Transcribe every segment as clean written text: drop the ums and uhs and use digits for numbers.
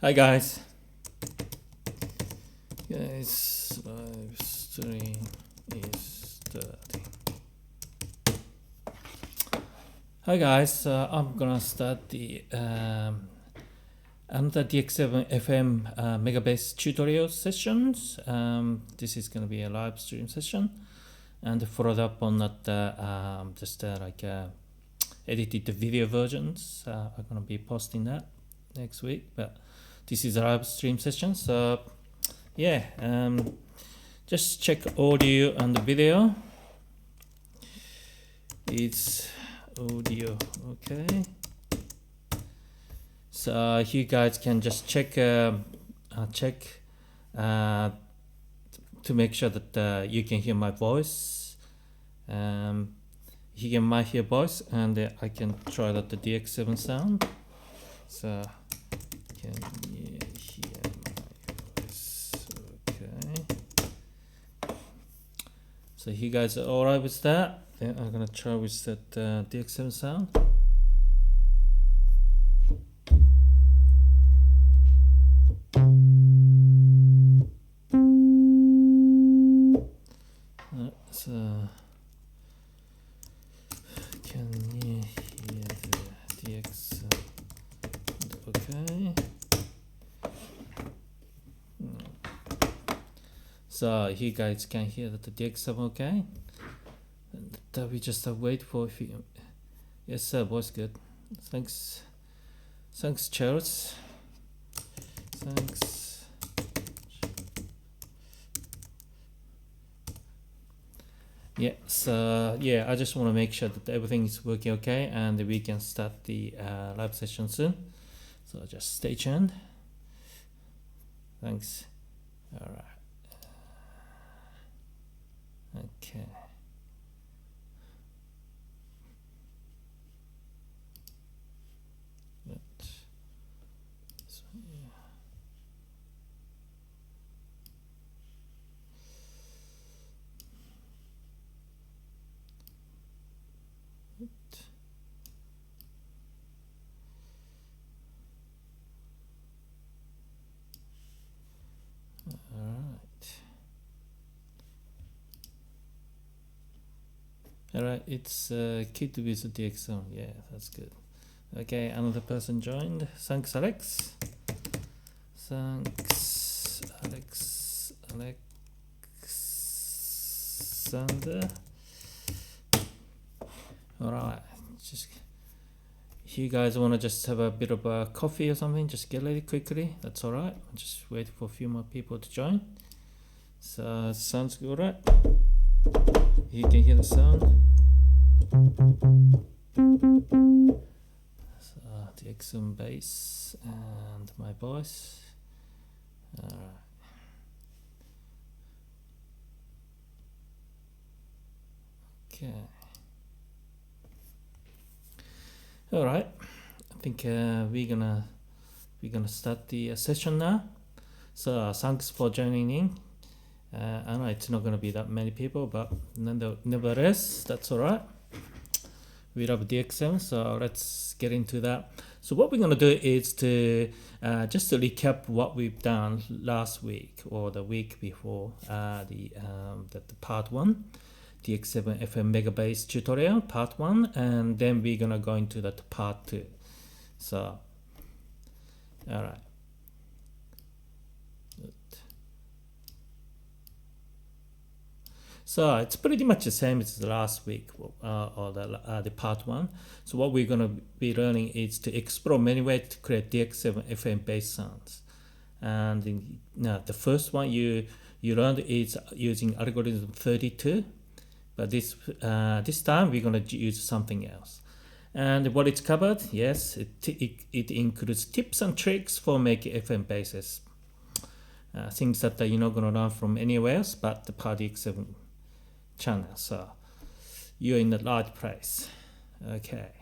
Hi guys. Guys, live stream is starting. Hi guys, I'm gonna start the another DX7 FM Mega Bass tutorial sessions. This is gonna be a live stream session, and followed up on that edited video versions. I'm gonna be posting that next week, but this is a live stream session, so yeah, just check audio and the video. It's audio okay, so you guys can just check to make sure that you can hear my voice. You can hear voice, and I can try that the DX7 sound. So can you hear my voice? Okay. So you guys are alright with that? Then I'm gonna try with that DX7 sound. So can you hear the DX7? Okay. So you guys can hear that the DX7 okay? And we just wait for a few. Yes sir, voice good. Thanks Charles. Thanks. Yeah, so yeah, I just want to make sure that everything is working okay, and we can start the live session soon. So just stay tuned. Thanks. All right. Okay. So, yeah. Alright, it's Kid with DX7. Yeah, that's good. Okay, another person joined. Thanks, Alex. Thanks, Alexander. Alright, just if you guys want to just have a bit of a coffee or something, just get ready quickly. That's alright. Just wait for a few more people to join. So, sounds good, right? You can hear the sound. So, the XM bass and my voice. Alright. Okay. Alright. I think we're gonna start the session now. So thanks for joining in. I know it's not going to be that many people, but nevertheless, that's alright. We love DX7, so let's get into that. So what we're going to do is to just to recap what we've done last week or the week before, the part 1, DX7 FM Mega Bass tutorial, part 1, and then we're going to go into that part 2. So, alright. So it's pretty much the same as the last week or the part 1. So what we're going to be learning is to explore many ways to create DX7 FM bass sounds. And the first one you learned is using algorithm 32, but this time we're going to use something else. And what it's covered, yes, it includes tips and tricks for making FM basses. Things that you're not going to learn from anywhere else but the part DX7 channel, so you're in the right place. Okay,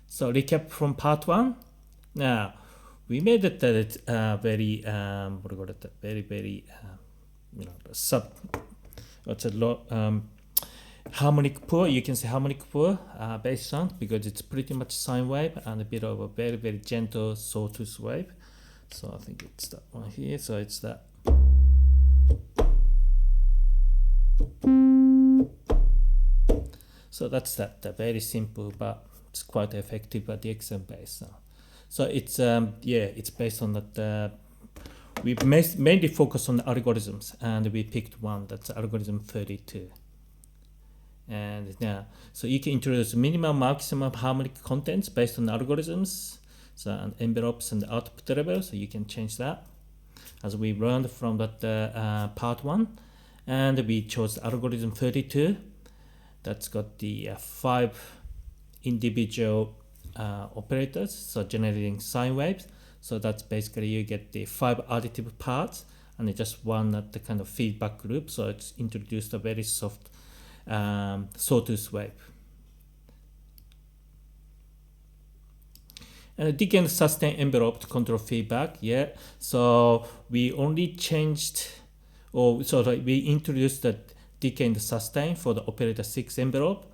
so recap from part 1. Now we made it that very harmonic poor, you can say harmonic poor bass sound, because it's pretty much sine wave and a bit of a very gentle sawtooth wave. So I think it's that one here. So it's that. So that's that. Very simple, but it's quite effective at DX7 based sound. So it's it's based on that. We mainly focus on the algorithms, and we picked one that's algorithm 32. And yeah, so you can introduce minimum, maximum harmonic contents based on algorithms, so and envelopes and output level. So you can change that, as we learned from that part 1, and we chose algorithm 32. That's got the 5 individual operators, so generating sine waves. So that's basically you get the 5 additive parts and just one at the kind of feedback loop. So it's introduced a very soft sawtooth wave. And decay and sustain envelope to control feedback. Yeah. So we only changed, we introduced the decay and sustain for the operator 6 envelope.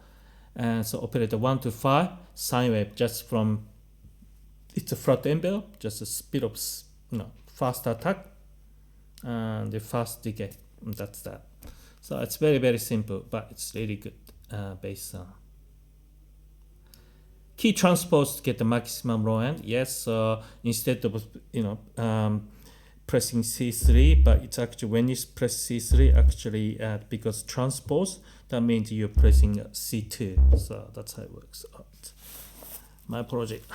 And so operator 1 to 5 sine wave just from it's a flat envelope, just a speed of fast attack and the fast decay. That's that. So it's very, very simple, but it's really good bass sound. Key transpose to get the maximum low end. Yes, instead of pressing C3, but it's actually when you press C3, actually because transpose, that means you're pressing C2. So that's how it works out. My project.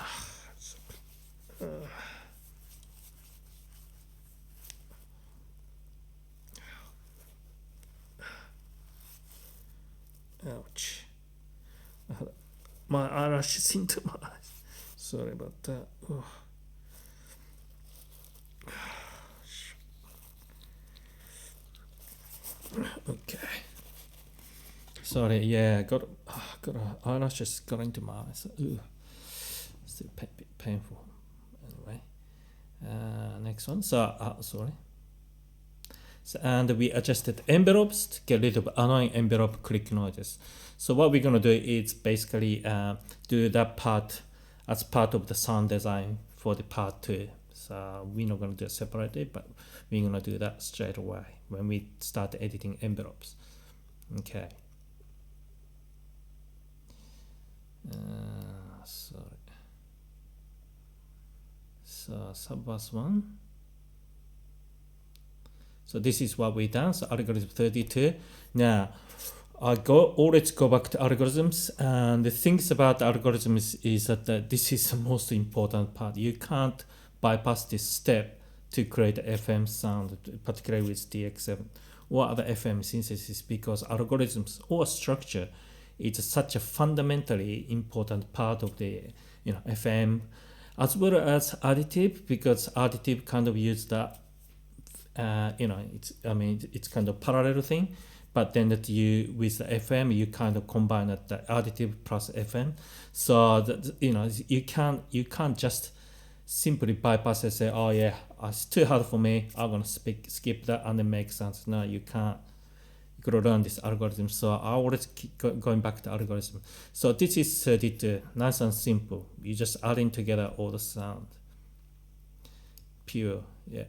Ouch. My eyelashes into my eyes. Sorry about that. Oh. Okay. Sorry, yeah, got eyelashes got into my eyes. Ooh. Still a bit painful. Anyway. Next one. So, sorry. So, and we adjusted envelopes to get rid of annoying envelope click noises. So what we're gonna do is basically do that part as part of the sound design for the part 2. So we're not gonna do it separately, but we're gonna do that straight away when we start editing envelopes. Okay. Sorry. So sub-bass 1. So this is what we done. So algorithm 32. Now always go back to algorithms, and the things about algorithms is that this is the most important part. You can't bypass this step to create FM sound, particularly with DX7 or other FM synthesis, because algorithms or structure is such a fundamentally important part of the FM, as well as additive, because additive kind of use that it's kind of parallel thing, but then that you with the FM you kind of combine that the additive plus FM, so that you can't just simply bypass and say, oh yeah, it's too hard for me, I'm gonna skip that and then make sense. No, you can't. You gotta learn this algorithm. So I always keep going back to algorithm. So this is 32, nice and simple. You just adding together all the sound. Pure, yeah.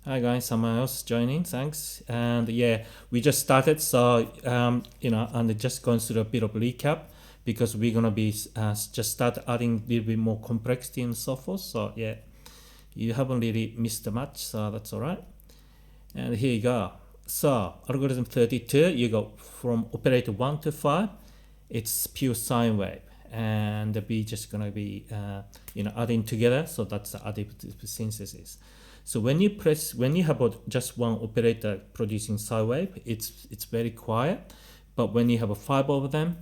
Hi guys, someone else joining, thanks. And yeah, we just started, so and just going through a bit of recap, because we're gonna be just start adding a little bit more complexity and so forth. So yeah, you haven't really missed much, so that's all right. And here you go. So algorithm 32, you go from operator 1 to 5. It's pure sine wave, and we just gonna be adding together. So that's the additive synthesis. So when you have just one operator producing sine wave, it's very quiet. But when you have 5 of them,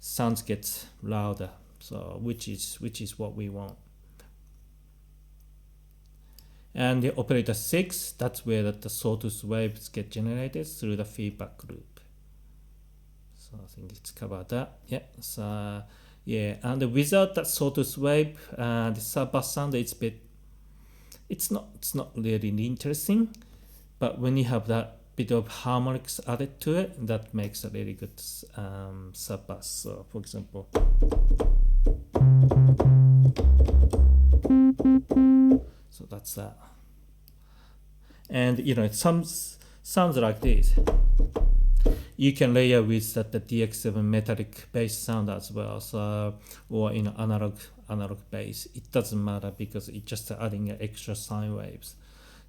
sounds gets louder. So which is what we want. And the operator 6, that's where the sawtooth waves get generated through the feedback loop. So I think it's covered that. Yeah. So yeah, and without that sawtooth wave, the sub-bass sound it's not really interesting, but when you have that bit of harmonics added to it, that makes a really good sub-bass. So for example, So that's that. And it sounds like this. You can layer with the DX7 metallic bass sound as well, so or analog bass. It doesn't matter because it's just adding extra sine waves,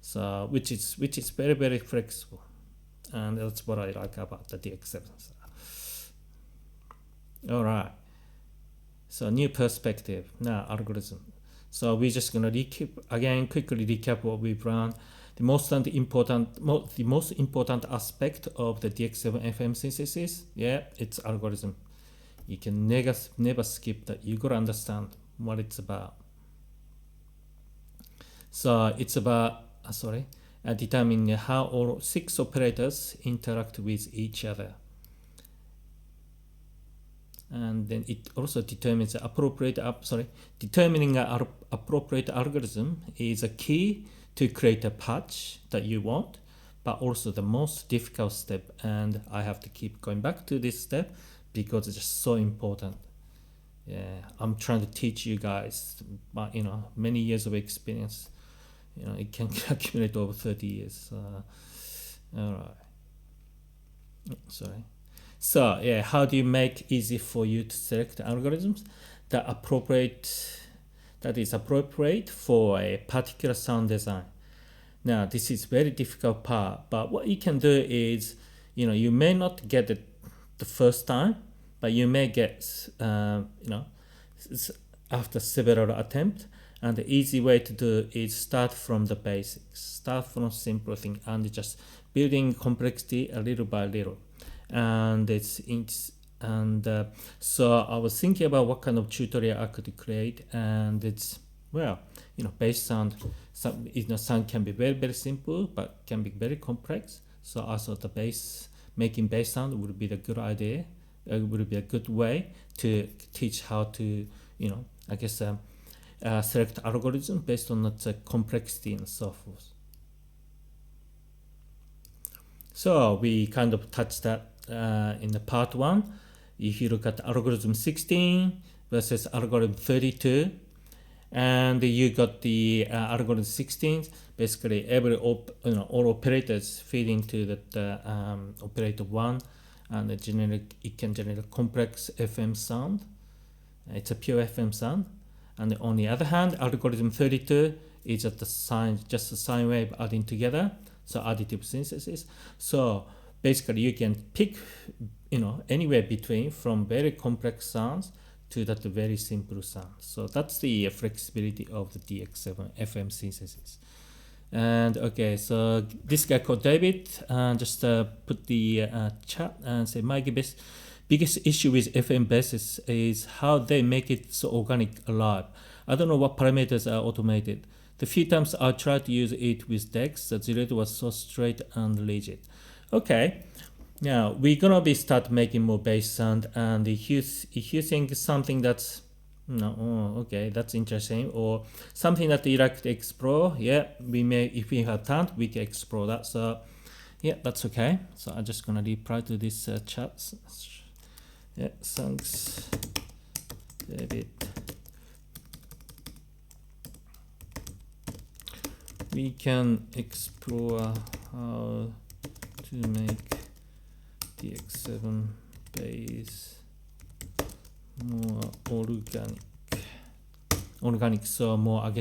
so which is very, very flexible, and that's what I like about the DX7. All right. So new perspective now algorithm. So we're just gonna quickly recap what we've run. The most important aspect of the DX7 FM synthesis, it's algorithm. You can never skip that. You gotta understand what it's about. So it's about determining how all 6 operators interact with each other, and then it also determines determining an appropriate algorithm is a key to create a patch that you want, but also the most difficult step, and I have to keep going back to this step because it's just so important. I'm trying to teach you guys, but many years of experience, it can accumulate over 30 years. All right. Sorry. So how do you make easy for you to select algorithms that is appropriate for a particular sound design? Now this is very difficult part, but what you can do is, you may not get it the first time, but you may get after several attempts. And the easy way to do is start from the basics, start from simple thing, and just building complexity a little by little. And so I was thinking about what kind of tutorial I could create, and it's bass sound. Sound can be very, very simple, but can be very complex. So also making bass sound would be the good idea. It would be a good way to teach how to select algorithm based on its complexity and so forth. So we kind of touched that in the part 1. If you look at algorithm 16 versus algorithm 32, and you got the algorithm 16, basically all operators feed into that operator 1, and it can generate complex FM sound. It's a pure FM sound. And on the other hand, algorithm 32 is just a sine wave adding together, so additive synthesis. So basically you can pick anywhere between from very complex sounds to that very simple sound. So that's the flexibility of the DX7 FM synthesis. And so this guy called David just put the chat and say my biggest issue with FM basses is how they make it so organic alive. I don't know what parameters are automated. The few times I tried to use it with DEX, the Z was so straight and rigid. Okay, now we're gonna start making more bass sound, and if you think something that's that's interesting, or something that you like to explore, we may, if we have time, we can explore that. So that's okay. So I'm just gonna reply to this chat. Thanks, David. We can explore how to make DX7 bass more organic, so more,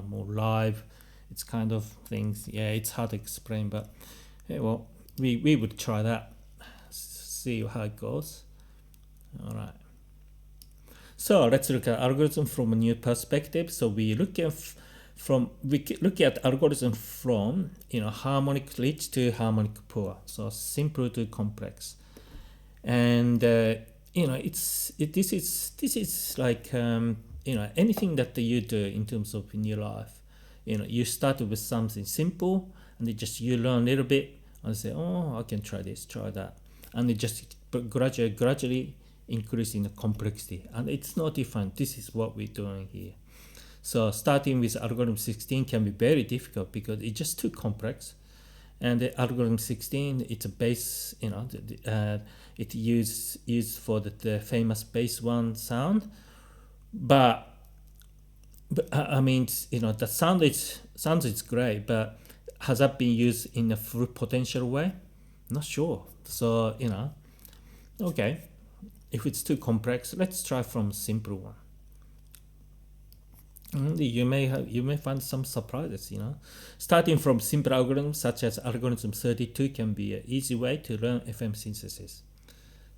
more live. It's kind of things. It's hard to explain, but we would try that, see how it goes. All right. So let's look at algorithm from a new perspective. So we look at algorithm from harmonic rich to harmonic poor, so simple to complex. And this is like anything that you do in terms of in your life. You start with something simple, and you learn a little bit and say, I can try this, try that, and it just gradually increasing the complexity. And it's not different. This is what we're doing here. So starting with algorithm 16 can be very difficult because it's just too complex. And the algorithm 16, it's a bass, it used for the famous bass 1 sound. But But I mean, the sound is great, but has that been used in a full potential way? Not sure. So okay. If it's too complex, let's try from simple one. You may find some surprises. Starting from simple algorithms such as algorithm 32 can be an easy way to learn FM synthesis.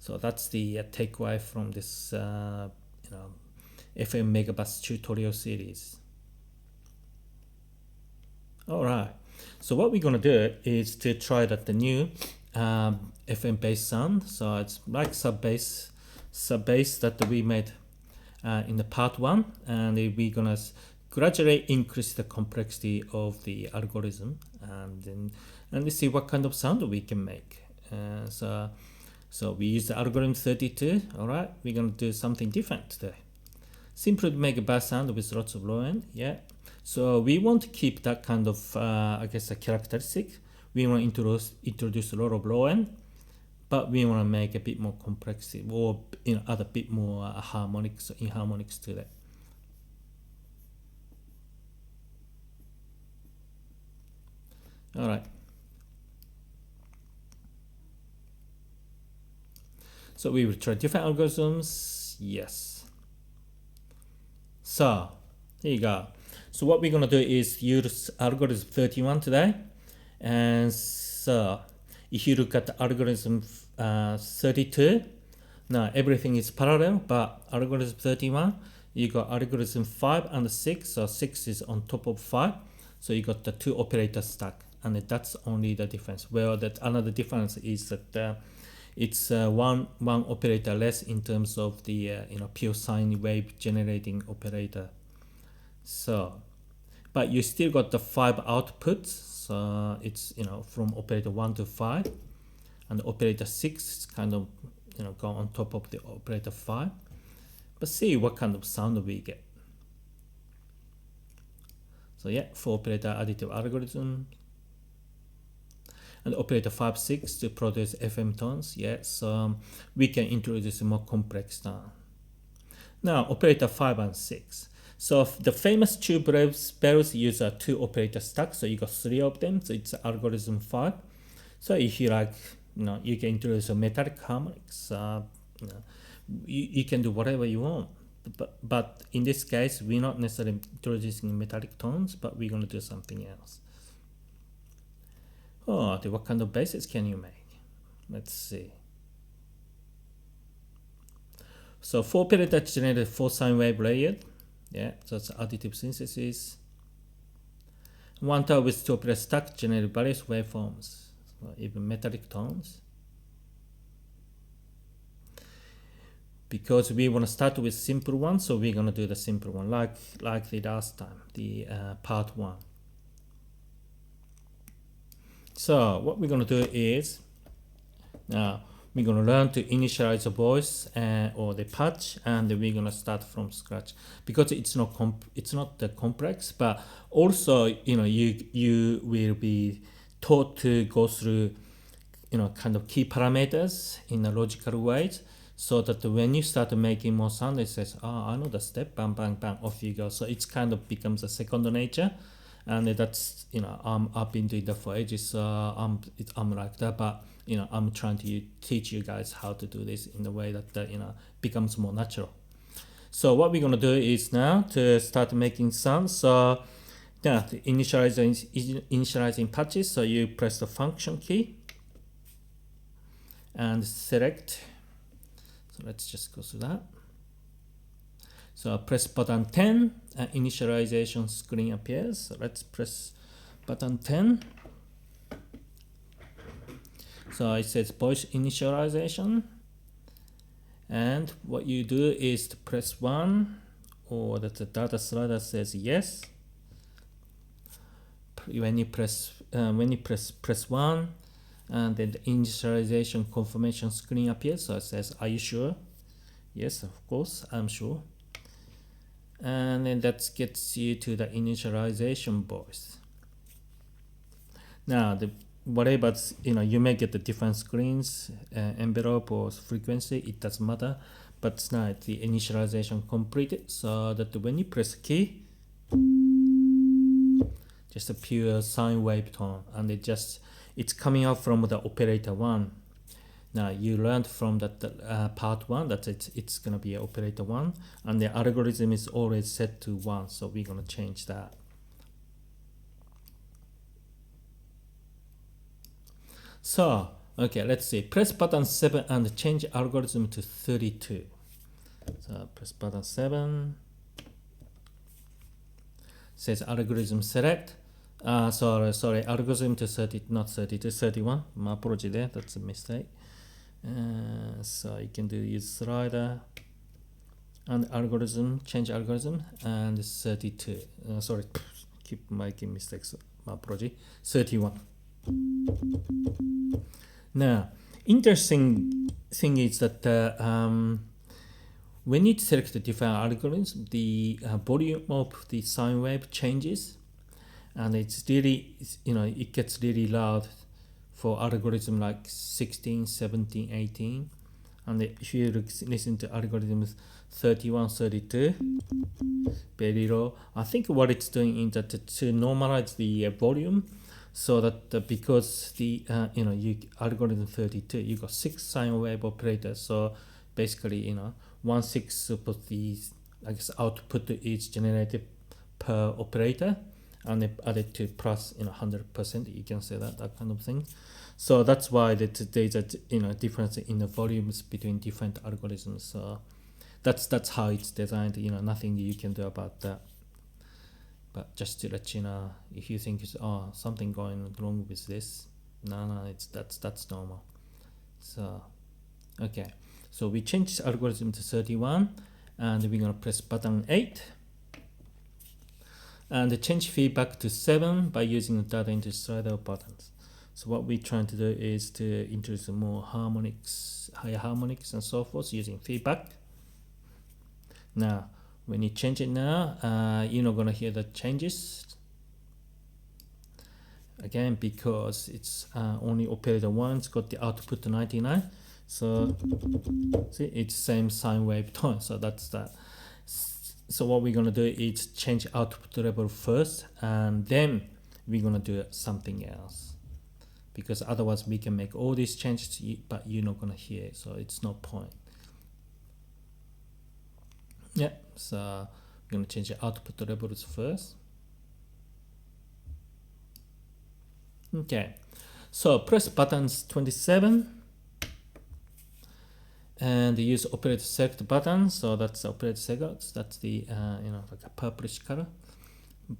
So that's the takeaway from this FM Megabus tutorial series. All right. So what we're gonna do is to try that the new FM bass sound. So it's like sub bass that we made in the part one, and we're gonna gradually increase the complexity of the algorithm, and see what kind of sound we can make. So we use the algorithm 32. All right, we're gonna do something different today. Simply make a bass sound with lots of low end. Yeah. So we want to keep that kind of I guess a characteristic. We want to introduce a lot of low end, but we want to make a bit more complexity or add a bit more harmonics in harmonics to that. All right. So we will try different algorithms. Yes. So here you go. So what we're gonna do is use algorithm 31 today, and so if you look at the algorithm 32, now everything is parallel, but algorithm 31, you got algorithm 5 and 6, so 6 is on top of 5, so you got the two operator stack, and that's only the difference. Well, that another difference is that it's one operator less in terms of the pure sine wave generating operator. So, but you still got the 5 outputs, so it's from operator 1 to 5, and operator 6 is kind of go on top of the operator 5, but see what kind of sound we get. So yeah, for operator additive algorithm, and operator 5 6 to produce FM tones. Yeah, so we can introduce a more complex sound. Now operator 5 and 6. So the famous tube bells use a two operator stack, so you got 3 of them, so it's algorithm 5. So if you like, you can introduce a metallic harmonics. You can do whatever you want, but in this case we're not necessarily introducing metallic tones, but we're going to do something else. Oh, what kind of basses can you make? Let's see. So 4 operator generated 4 sine wave layered. Yeah, so it's additive synthesis. 1 tower with 2 operator stack generated various waveforms, even metallic tones. Because we want to start with simple one, so we're going to do the simple one like the last time, the part 1. So what we're going to do is now we're going to learn to initialize the voice or the patch, and we're going to start from scratch because it's not that complex, but also you will be taught to go through kind of key parameters in a logical way, so that when you start making more sound, it says, oh, I know the step, bang bang bang, off you go. So it's kind of becomes a second nature. And that's I've been doing that for ages, so I'm like that, but I'm trying to teach you guys how to do this in a way that becomes more natural. So what we're gonna do is now to start making sounds. So yeah, the initializing patches. So you press the function key and select. So let's just go through that. So press button 10, initialization screen appears. So let's press button 10. So it says voice initialization. And what you do is to press 1, or that the data slider says yes. When you press 1, and then the initialization confirmation screen appears. So it says, are you sure? Yes, of course, I'm sure. And then that gets you to the initialization voice. Now whatever you may get the different screens, envelope or frequency, it doesn't matter, but now the initialization completed, so that when you press key, just a pure sine wave tone, and it's coming out from the operator 1. Now you learned from that part 1 that it's gonna be operator 1, and the algorithm is always set to 1, so we're gonna change that. So okay, let's see, press button 7 and change algorithm to 32. So press button 7, says algorithm select. Sorry, algorithm to 30, not 30, to 31. My apology there, that's a mistake. So you can do use slider and algorithm, change algorithm, and 32. Sorry, keep making mistakes. My apology. 31. Now, interesting thing is that when you select the different algorithms, the volume of the sine wave changes, and it's really, it gets really loud for algorithm like 16, 17, 18. And if you listen to algorithms 31, 32, very low. I think what it's doing is that to normalize the volume, so that because the you algorithm 32, you got 6 sine wave operators, so basically 1/6 of these, I guess, output is generated per operator, and they added to plus 100%, you can say that kind of thing. So that's why there's a difference in the volumes between different algorithms. So that's how it's designed. Nothing you can do about that. But just to let you know, if you think it's something going wrong with this, no, that's normal. So okay, so we change this algorithm to 31, and we're gonna press button 8, and change feedback to 7 by using the data into slider buttons. So what we're trying to do is to introduce more harmonics, higher harmonics, and so forth using feedback. Now, when you change it now, you're not gonna hear the changes again because it's only operator 1. It's got the output to 99. So see, it's same sine wave tone. So that's that. So what we're gonna do is change output level first, and then we're gonna do something else, because otherwise we can make all these changes, but you're not gonna hear it, so it's no point. Yeah, so we're gonna change the output levels first. Okay, so press buttons 27 and use operator select button. So that's operator select. That's the like a purplish color,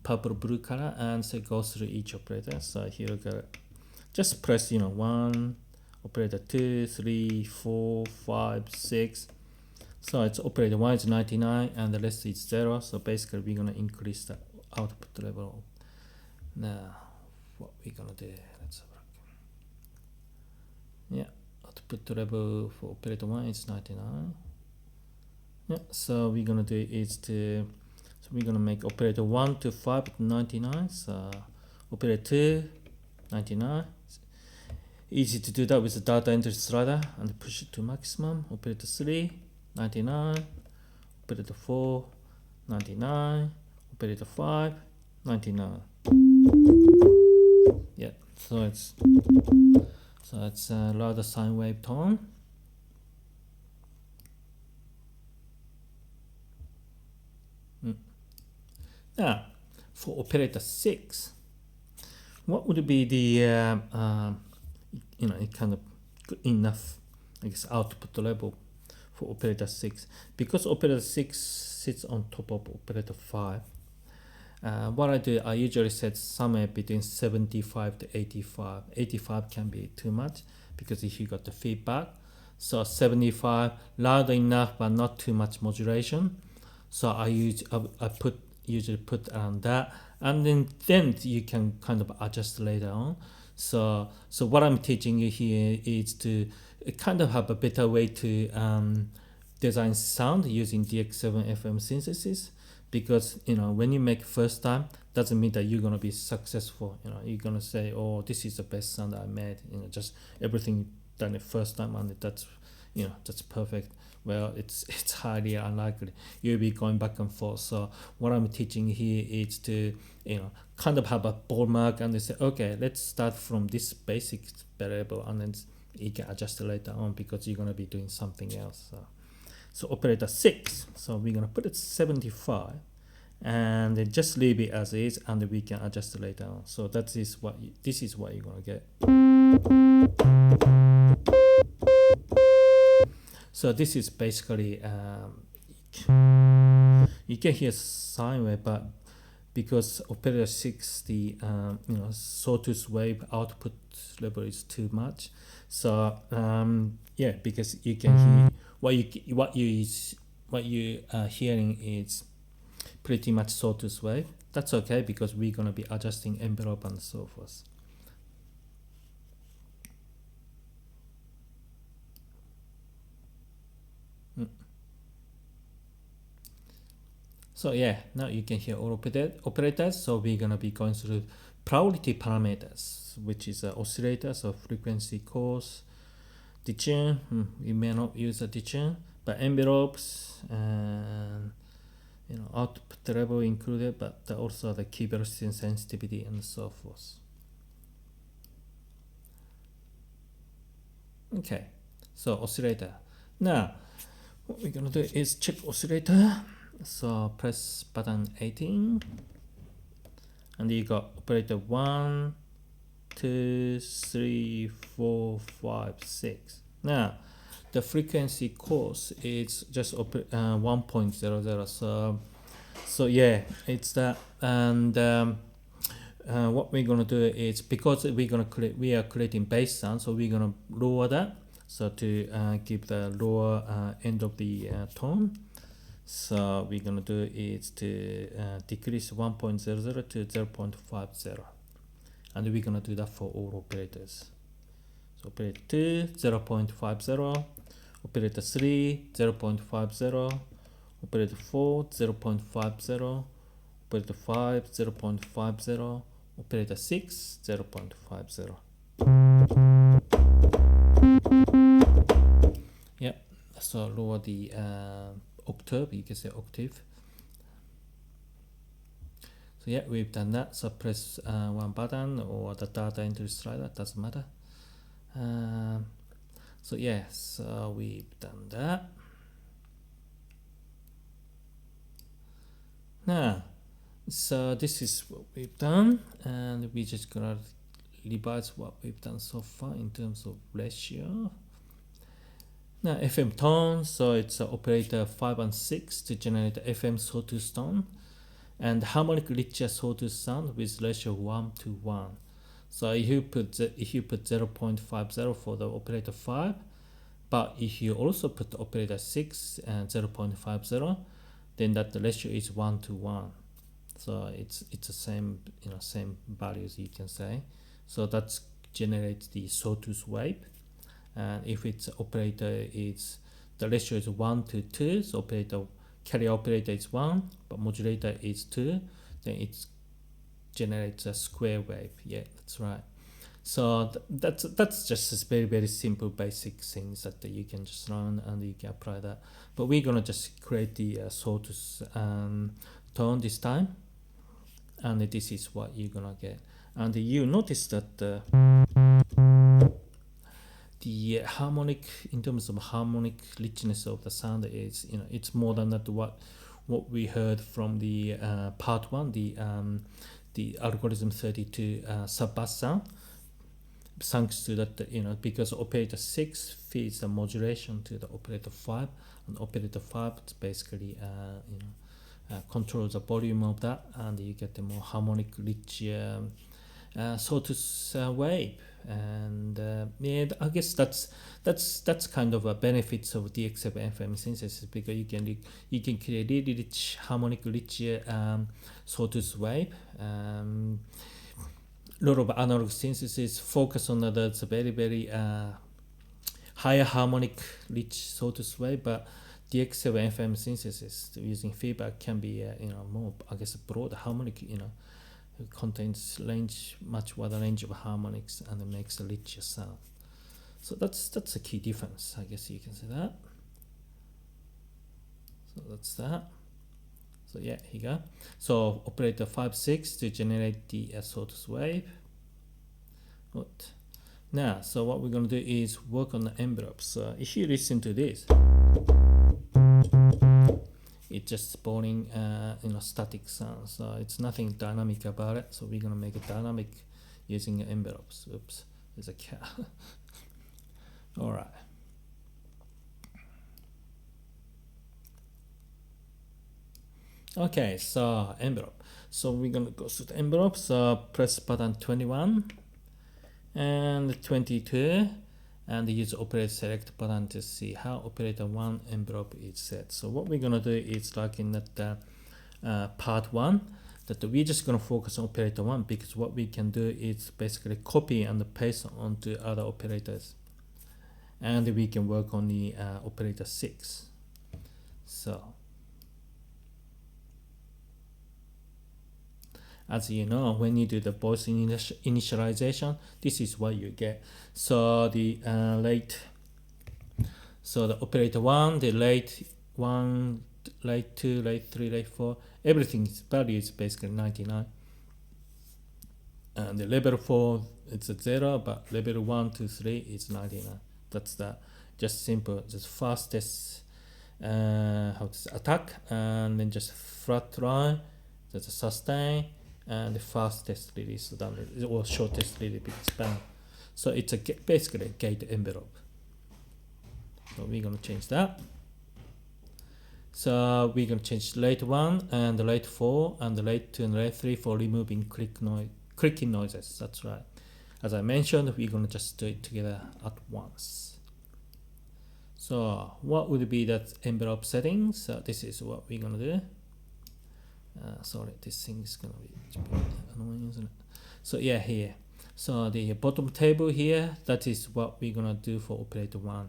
purple blue color, and so it goes through each operator. So here we go. Just press 1, operator 2, 3, 4, 5, 6. So it's operator 1 is 99 and the rest is 0. So basically we're gonna increase the output level. Now what we're gonna do, let's have a look. Yeah, output level for operator 1 is 99. Yeah, so we're gonna do is we're gonna make operator 1 to 5 99. So operator 2 99. Easy to do that with the data entry slider and push it to maximum. Operator 3 99, operator 4 99, operator 5 99. Yeah, so it's a louder sine wave tone. Now for operator 6, what would be the kind of good enough, I guess, output level for operator 6? Because operator 6 sits on top of operator 5. What I do, I usually set somewhere between 75 to 85. 85 can be too much because if you got the feedback. So 75, loud enough but not too much modulation. So I usually put around that, and then you can kind of adjust later on. So what I'm teaching you here is to kind of have a better way to design sound using DX7 FM synthesis, because when you make first time, doesn't mean that you're gonna be successful. You're gonna say, oh, this is the best sound I made. Just everything done the first time, and that's that's perfect. well, it's highly unlikely you'll be going back and forth. So what I'm teaching here is to, kind of have a ballpark and they say, okay, let's start from this basic variable, and then you can adjust it later on because you're going to be doing something else. So operator 6, so we're going to put it 75 and then just leave it as is, and then we can adjust it later on. So this is what you're going to get. So this is basically you can hear sine wave, but because operator 6 the sawtooth wave output level is too much, so yeah, because you can hear what you are hearing is pretty much sawtooth wave. That's okay because we're gonna be adjusting envelope and so forth. So yeah, now you can hear all operators. So we're gonna be going through priority parameters, which is oscillator, so frequency, course, detune. We may not use a detune, but envelopes and output level included, but also the key velocity and sensitivity and so forth. Okay, so oscillator. Now, what we're gonna do is check oscillator. So press button 18, and you got operator 1, 2, 3, 4, 5, 6. Now, the frequency course is just 1.00. So yeah, it's that. And what we're gonna do is, because we are creating bass sound, so we're gonna lower that, so to give the lower end of the tone. So we're gonna do is to decrease 1.00 to 0.50, and we're gonna do that for all operators. So operator 2, 0.50, operator 3, 0.50, operator 4, 0.50, operator 5, 0.50, operator 6, 0.50. Yep, so lower the octave, you can say octave. So yeah, we've done that. So press one button or the data entry slider, doesn't matter. So yeah, so we've done that. Now, so this is what we've done, and we just gonna revise what we've done so far in terms of ratio. Now FM tone, so it's operator 5 and 6 to generate the FM sawtooth tone, and harmonic richer sawtooth sound with ratio 1 to 1. So if you put 0.50 for the operator 5, but if you also put operator 6 and 0.50, then that the ratio is 1 to 1. So it's the same same values, you can say. So that generates the sawtooth wave. And if it's operator is the ratio is 1 to 2, so carrier operator is 1 but modulator is 2, then it generates a square wave. Yeah, that's right. So that's just very, very simple basic things that you can just run and you can apply that. But we're gonna just create the sawtooth tone this time, and this is what you're gonna get. And you notice that the harmonic, in terms of harmonic richness of the sound, is it's more than that what we heard from the part 1, the algorithm 32 sub-bass sound, thanks to that, because operator 6 feeds the modulation to the operator 5, and operator 5 basically controls the volume of that, and you get the more harmonic rich sawtooth wave. And yeah, I guess that's kind of a benefits of DX7 FM synthesis, because you can create really rich harmonic rich sawtooth wave. A lot of analog synthesis focus on that's very, very higher harmonic rich sawtooth wave, but DX7 FM synthesis using feedback can be more, I guess, broad harmonic. It contains much wider range of harmonics, and it makes a richer sound. So that's a key difference, I guess you can say that. So that's that. So yeah, here you go. So operator 5, 6 to generate the sawtooth wave. Good. Now, so what we're going to do is work on the envelopes. So if you listen to this, it's just spawning static sound. So it's nothing dynamic about it. So we're going to make it dynamic using envelopes. Oops, there's a cat. All right. Okay, so envelope. So we're going to go to the envelope. So press button 21 and 22. And use operator select button to see how operator 1 envelope is set. So what we're going to do is like in that part 1, that we're just going to focus on operator 1, because what we can do is basically copy and paste onto other operators. And we can work on the operator 6. So as you know, when you do the voice initialization, this is what you get. So the the operator 1, the late 1, late 2, late 3, late 4, everything's value is basically 99. And the level 4 it's a 0, but level 1, 2, 3 is 99. That's that. Just simple, just fastest attack, and then just flat line, that's a sustain, and the fastest release or shortest release span. So it's basically a gate envelope. So we're going to change that. So we're going to change late 1 and the late 4 and the late 2 and the late 3 for removing clicking noises. That's right. As I mentioned, we're going to just do it together at once. So what would be that envelope settings? So this is what we're going to do. Sorry, this thing is going to be annoying, isn't it? So yeah, here. So the bottom table here, that is what we're going to do for operator 1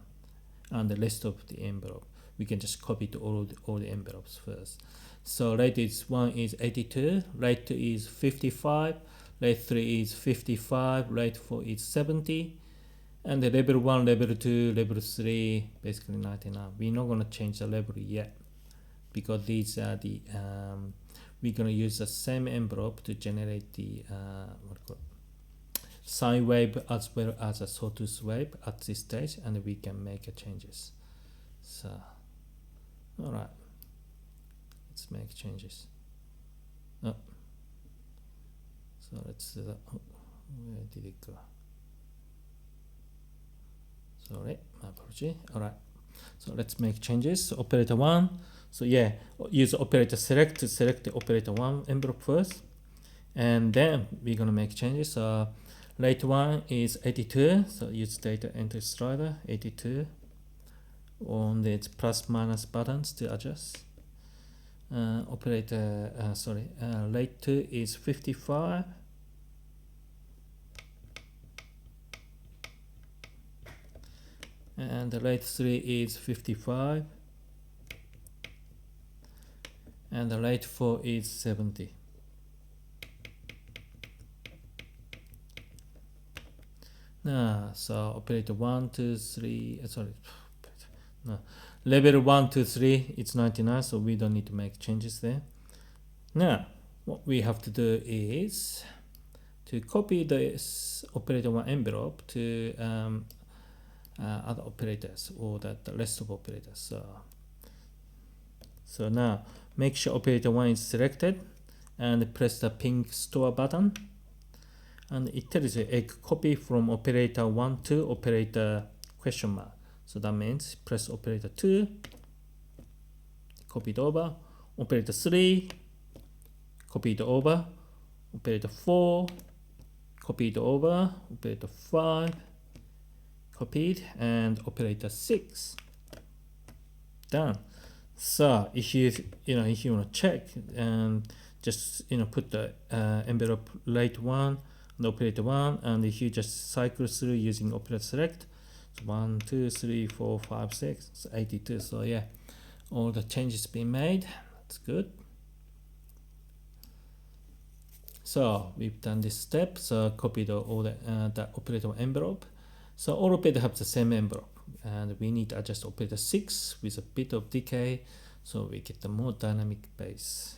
and the rest of the envelope. We can just copy to all the envelopes first. So rate is 1 is 82, rate 2 is 55, rate 3 is 55, rate 4 is 70, and the level 1, level 2, level 3, basically 99. We're not going to change the level yet, because these are the we're going to use the same envelope to generate the sine wave as well as a sawtooth wave at this stage, and we can make changes. So all right, let's make changes. So let's do that. Where did it go? Sorry, my apology. All right, so let's make changes. So operator 1. So yeah, use operator select to select the operator 1 envelope first, and then we're gonna make changes. So rate 1 is 82, so use data enter slider 82 on the plus minus buttons to adjust. Rate 2 is 55, and the rate 3 is 55, and the rate 4 is 70. Now, so operator 1, 2, 3, level 1, 2, 3, it's 99, so we don't need to make changes there. Now, what we have to do is to copy this operator 1 envelope to other operators, or the rest of operators. So now make sure operator 1 is selected and press the pink store button, and it tells you a copy from operator 1 to operator question mark. So that means press operator 2, copy it over, operator 3, copy it over, operator 4, copy it over, operator 5, copied, and operator 6. Done. So if you want to check, and just put the envelope rate 1 and operator 1, and if you just cycle through using operator select, so 1, 2, 3, 4, 5, 6, it's 82. So yeah, all the changes been made. That's good. So we've done this step. So copy all the operator envelope. So all operators have the same envelope, and we need to adjust operator 6 with a bit of decay. so we get the more dynamic bass.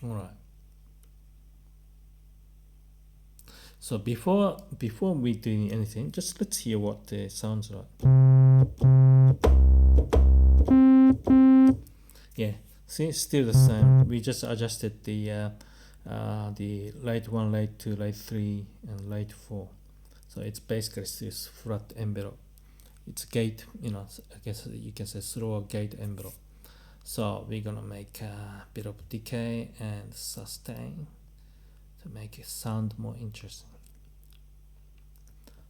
All right. So before we do anything, just let's hear what the sounds like. Yeah, see, still the same. We just adjusted the light 1, light 2, light 3, and light 4. So it's basically this flat envelope. It's gate, I guess you can say slower gate envelope. So we're gonna make a bit of decay and sustain to make it sound more interesting.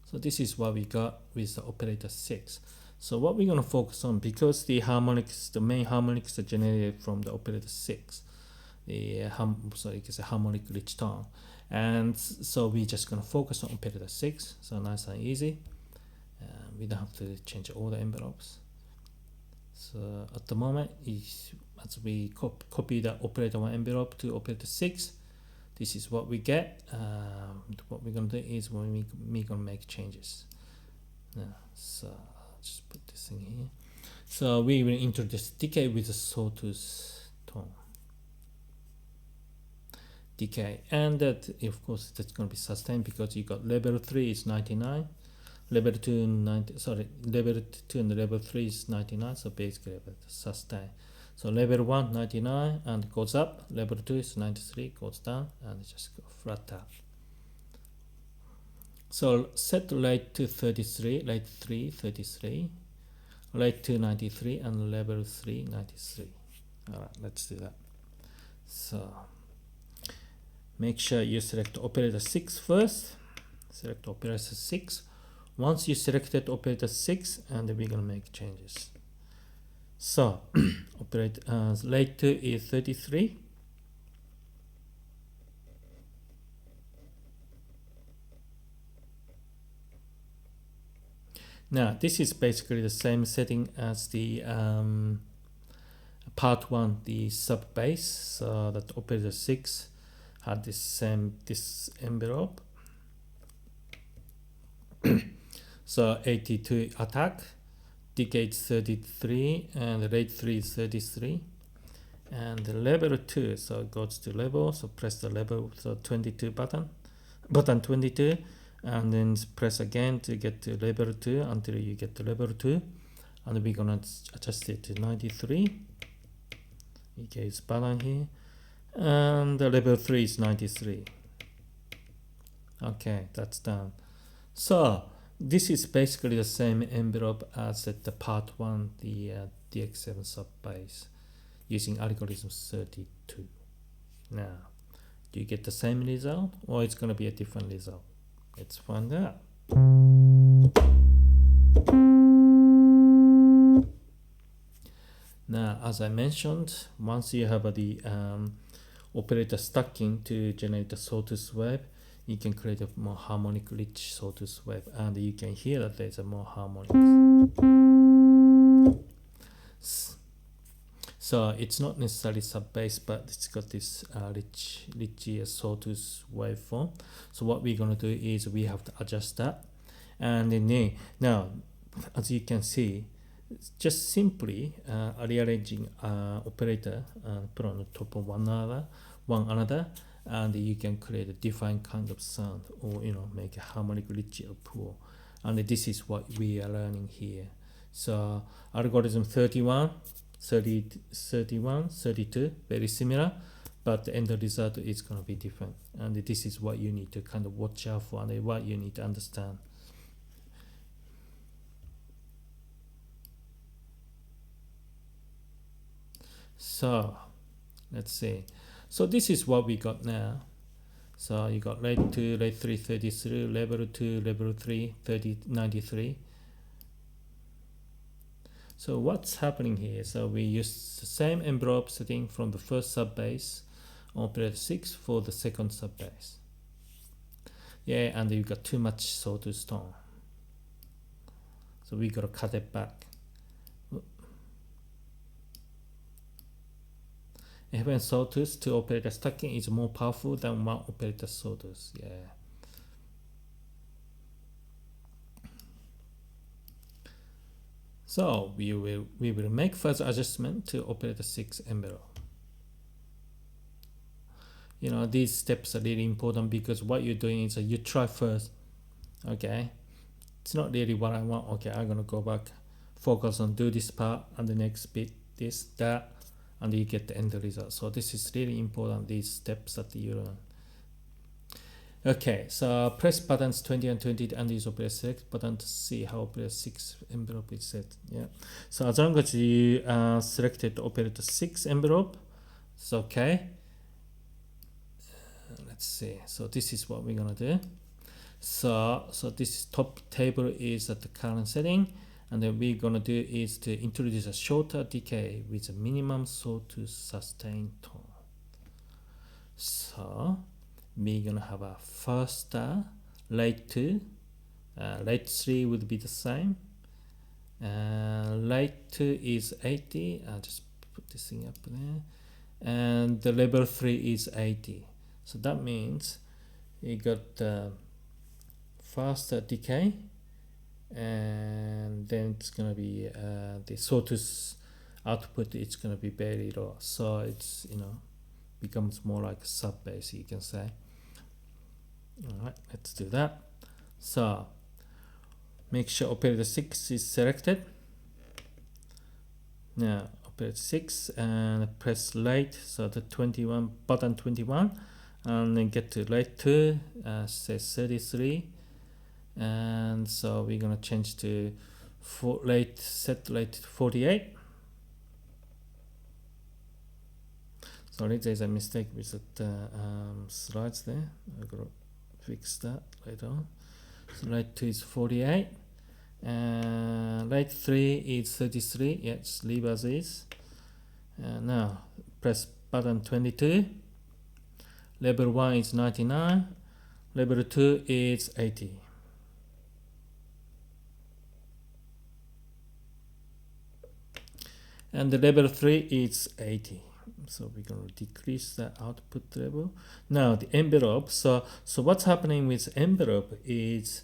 So this is what we got with the operator 6. So what we're gonna focus on, because the main harmonics are generated from the operator 6, so you can say harmonic rich tone, and so we're just gonna focus on operator 6. So nice and easy. We don't have to change all the envelopes. So at the moment, as we copy the operator 1 envelope to operator 6, this is what we get. What we're going to do is we're going to make changes. So I'll just put this thing here. So we will introduce decay with a sawtooth tone. Decay, and that of course that's going to be sustained because you got level 3 is 99. Level 2 and level 2 and level 3 is 99, so basically sustain. So level 1 99 and goes up, level 2 is 93, goes down, and it just go flat out. So set light to 33, light 3 33, light 2 93, and level 3 93. Alright, let's do that. So make sure you select operator 6 first. Select operator 6. Once you selected operator 6, and then we're gonna make changes. So light 2 is 33. Now this is basically the same setting as the part 1, the sub bass. So that operator 6 had this envelope. So 82 attack, decay 33, and rate 3 is 33, and the level 2, so it goes to level, so press the level, so 22 button 22, and then press again to get to level 2 until you get to level 2, and we're gonna adjust it to 93. Okay, it's button here, and the level 3 is 93. Okay, that's done. So this is basically the same envelope as the part 1, the DX7 sub bass, using algorithm 32. Now, do you get the same result, or it's going to be a different result? Let's find out. Now, as I mentioned, once you have the operator stacking to generate the sawtooth wave, you can create a more harmonic rich sawtooth wave, and you can hear that there's a more harmonics. So it's not necessarily sub bass, but it's got this rich sawtooth waveform. So what we're gonna do is we have to adjust that, and then now, as you can see, just simply rearranging operator, put on the top of one another, and you can create a different kind of sound, or make a harmonic rich or poor. And this is what we are learning here. So algorithm 31, 32, very similar, but the end result is going to be different, and this is what you need to kind of watch out for, and what you need to understand. So let's see. So this is what we got now. So you got rate 2, rate 3, 33, level 2, level 3, 93. So what's happening here? So we use the same envelope setting from the first sub bass on operator 6 for the second sub bass. Yeah, and you got too much sawtooth tone. So we gotta cut it back. Having sawtooth to operator stacking is more powerful than one operator sawtooth. Yeah. So we will make further adjustment to operator 6 envelope. You know, these steps are really important because what you're doing is you try first. Okay, it's not really what I want. Okay, I'm gonna go back, focus on do this part and the next bit, this, that, and you get the end result. So this is really important, these steps that you learn. Okay, so press buttons 20 and 20 and use operator select button to see how operator 6 envelope is set. Yeah, so as long as you selected operator 6 envelope, it's okay. Let's see, so this is what we're gonna do. So this top table is at the current setting, and then we're gonna do is to introduce a shorter decay with a minimum sawtooth sustain tone. So we're gonna have a faster late 2, late 3 would be the same, late 2 is 80, I'll just put this thing up there, and the level 3 is 80. So that means you got faster decay, and then it's gonna be the sawtooth output, it's gonna be very low, so it's, you know, becomes more like a sub bass, you can say. Alright, let's do that. So make sure operator 6 is selected. Now operator 6 and press late, so the 21 button 21, and then get to late 2, say 33, and so we're gonna change to set late 48. Sorry, there's a mistake with the slides there. I'm gonna fix that later on. So late 2 is 48, and late 3 is 33. Yes, leave as is. Now press button 22. Level 1 is 99. Level 2 is 80. And the level 3 is 80. So we're going to decrease the output level. Now the envelope. So what's happening with envelope is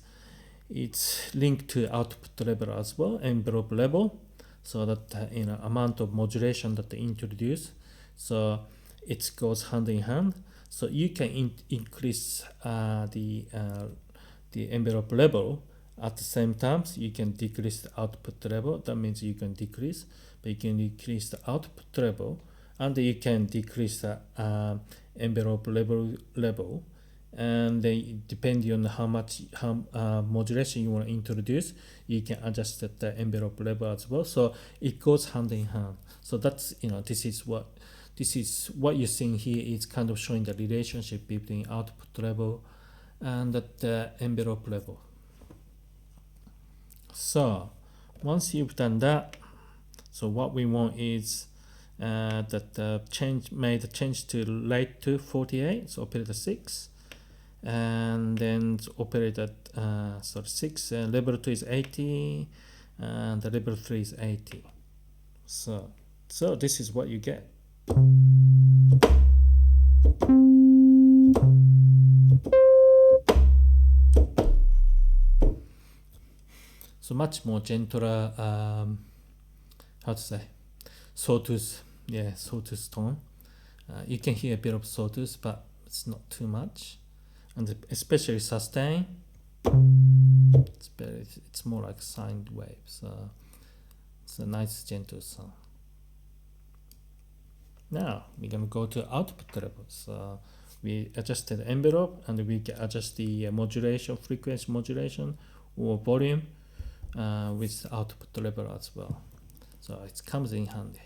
it's linked to output level as well, envelope level. So that you know, amount of modulation that they introduce. So it goes hand in hand. So you can increase the envelope level at the same time. So you can decrease the output level. That means you can decrease, but you can decrease the output level, and you can decrease the envelope level, and then depending on how much modulation you want to introduce, you can adjust the envelope level as well. So it goes hand in hand. So that's, you know, this is what you're seeing here is kind of showing the relationship between output level and the envelope level. So once you've done that, so what we want is made the change to late to 48, so operator 6, and then operator 6, level 2 is 80, and the level 3 is 80. So this is what you get. So much more gentler, how to say, sawtooth, sawtooth tone. You can hear a bit of sawtooth, but it's not too much, and especially sustain. It's more like sine wave, so it's a nice gentle sound. Now we're gonna go to output level. So we adjusted the envelope, and we can adjust the modulation, frequency modulation or volume with output level as well. So it comes in handy.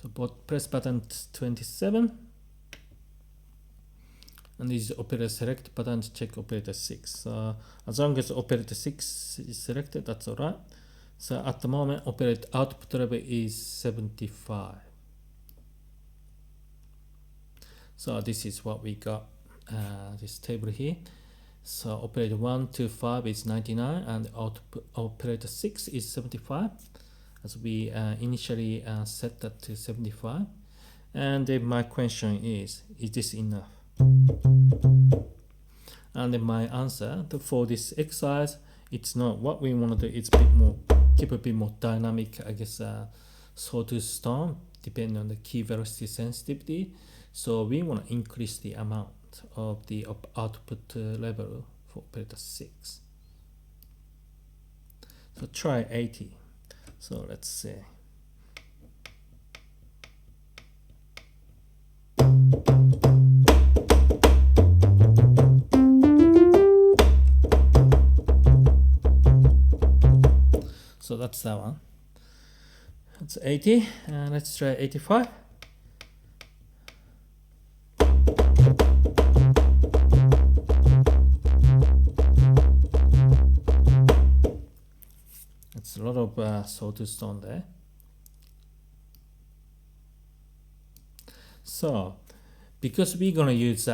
So press button 27, and this is operator select button to check operator 6. So as long as operator 6 is selected, that's alright. So at the moment, operator output level is 75. So this is what we got, this table here. So operator 1 to 5 is 99, and operator 6 is 75, as we initially set that to 75. And then my question is this enough? And then my answer for this exercise it's not what we want to do. It's a bit more, keep a bit more dynamic, I guess, sawtooth tone depending on the key velocity sensitivity. So we want to increase the amount of the output level for operator 6. So try 80. So let's see. So that's that one. That's 80, and let's try 85. It's a lot of sawtooth tone there. So because we're gonna use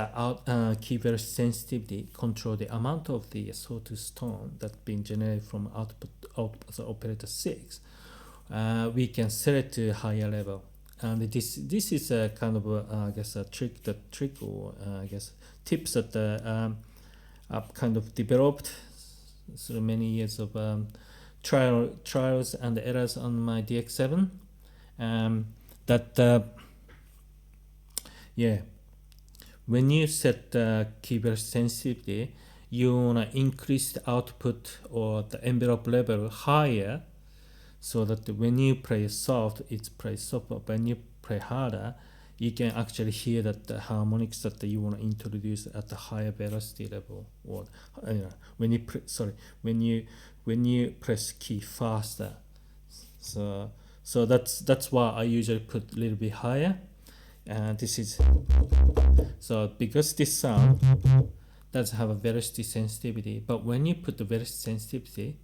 key velocity sensitivity control the amount of the sawtooth tone that's being generated from output so operator 6, we can set it to higher level. And this is a kind of I guess a trick or I guess tips that I've kind of developed through many years of trials and errors on my DX7. Yeah, when you set the key velocity sensitivity, you wanna increase the output or the envelope level higher, so that when you play soft, it's play soft. But when you play harder, you can actually hear that the harmonics that you want to introduce at the higher velocity level, or when you press key faster. So that's why I usually put a little bit higher. And this is so because this sound does have a velocity sensitivity, but when you put the velocity sensitivity,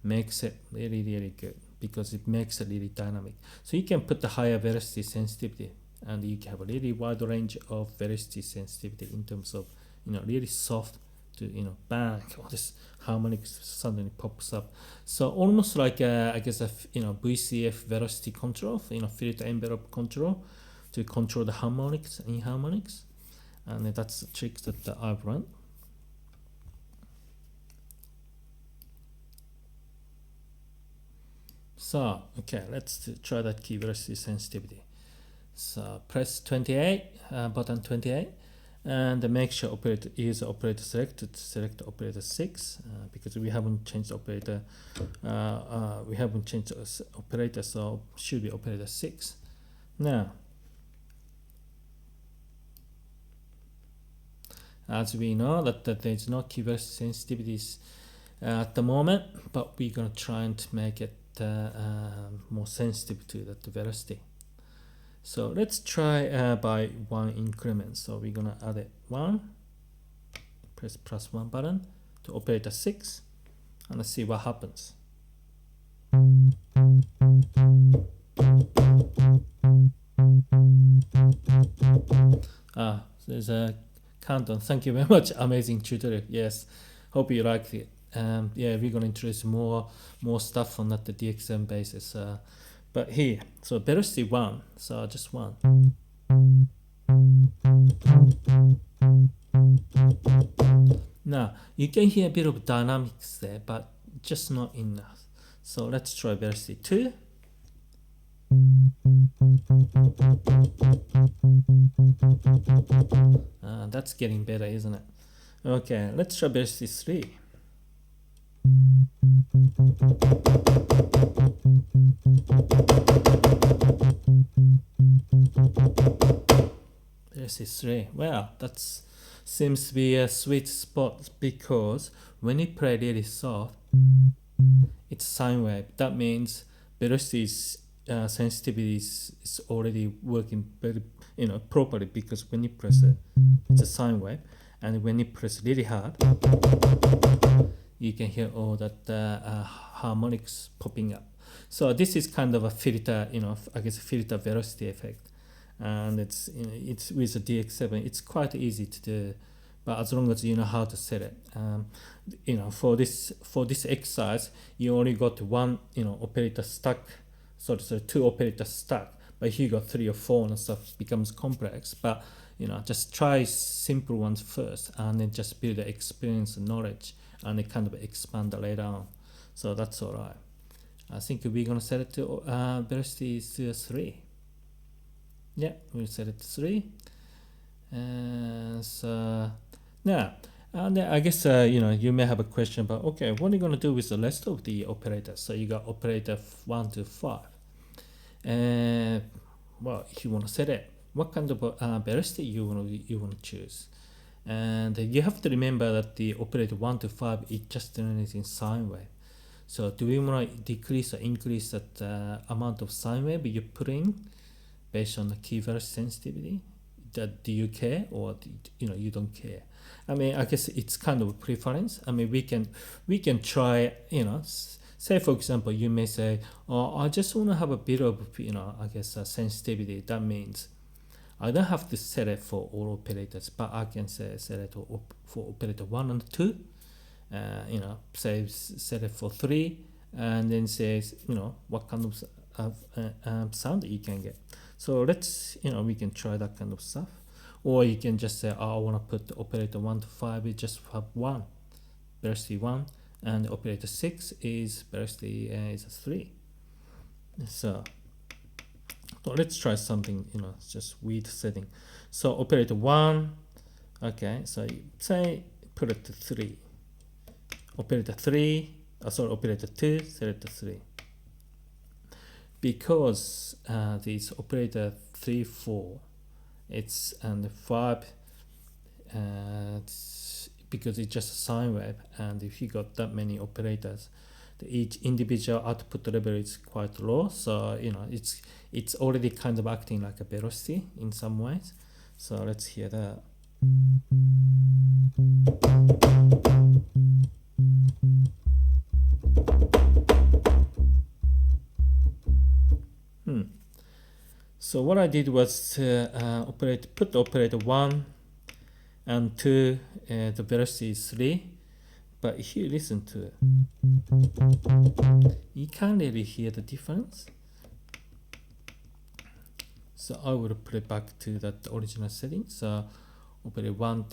makes it really good, because it makes it really dynamic. So you can put the higher velocity sensitivity, and you can have a really wide range of velocity sensitivity in terms of really soft to bang, all this harmonics suddenly pops up. So almost like I guess VCF velocity control, filter envelope control, to control the harmonics and inharmonics, and that's the trick that I've run. So okay, let's try that key velocity sensitivity. So press 28, button 28, and make sure use operator selected, select operator 6, because we haven't changed operator. We haven't changed operator, so should be operator 6. Now, as we know that there's no key velocity sensitivities at the moment, but we're gonna try and make it more sensitive to that velocity. So let's try by 1 increment. So we're gonna add it 1, press +1 button to operator 6, and let's see what happens. There's a countdown. Thank you very much. Amazing tutorial. Yes, hope you liked it. Yeah, we're gonna introduce more stuff on that the DX7 basis. But here, so velocity 1, so just 1. Now you can hear a bit of dynamics there, but just not enough. So let's try velocity 2. That's getting better, isn't it? Okay, let's try velocity 3. Velocity 3. Well, that seems to be a sweet spot, because when you play really soft, it's sine wave. That means velocity sensitivity is already working very properly, because when you press it, it's a sine wave, and when you press really hard, you can hear all that harmonics popping up. So this is kind of a filter, I guess a filter velocity effect, and it's with the DX7, it's quite easy to do, but as long as you know how to set it. For this exercise, you only got one operator stack, so 2 operators stack. But if you got 3 or 4 and stuff, becomes complex. But just try simple ones first, and then just build the experience and knowledge, and it kind of expand later on. So that's all right. I think we're gonna set it to velocity to 3. Yeah, we'll set it to 3. And so now, and I guess you may have a question about, okay, what are you gonna do with the rest of the operators? So you got operator 1 to 5. Well, if you want to set it, what kind of velocity you want to choose, and you have to remember that the operator 1 to 5 is just generating sine wave. So do we want to decrease or increase that amount of sine wave you put in based on the key velocity sensitivity? Do you care, or you don't care? I mean, I guess it's kind of a preference. I mean, we can try, say for example, you may say, oh, I just want to have a bit of, I guess sensitivity. That means I don't have to set it for all operators, but I can set it for operator 1 and 2. Say set it for 3, and then says, what kind of sound you can get. So let's, we can try that kind of stuff. Or you can just say, oh, I want to put the operator 1 to 5, we just have 1, velocity 1, and operator 6 is velocity is 3. So let's try something, just weird setting. So operator 1, okay, so say put it to 3. Operator 3, operator 2, set it to 3. Because this operator 3, 4, it's and 5, because it's just a sine wave, and if you got that many operators, each individual output level is quite low. So it's already kind of acting like a velocity in some ways. So let's hear that. So what I did was put the operator 1 and 2, the velocity is 3. But if you listen to it, you can't really hear the difference. So I would put it back to that original setting. So operator 1,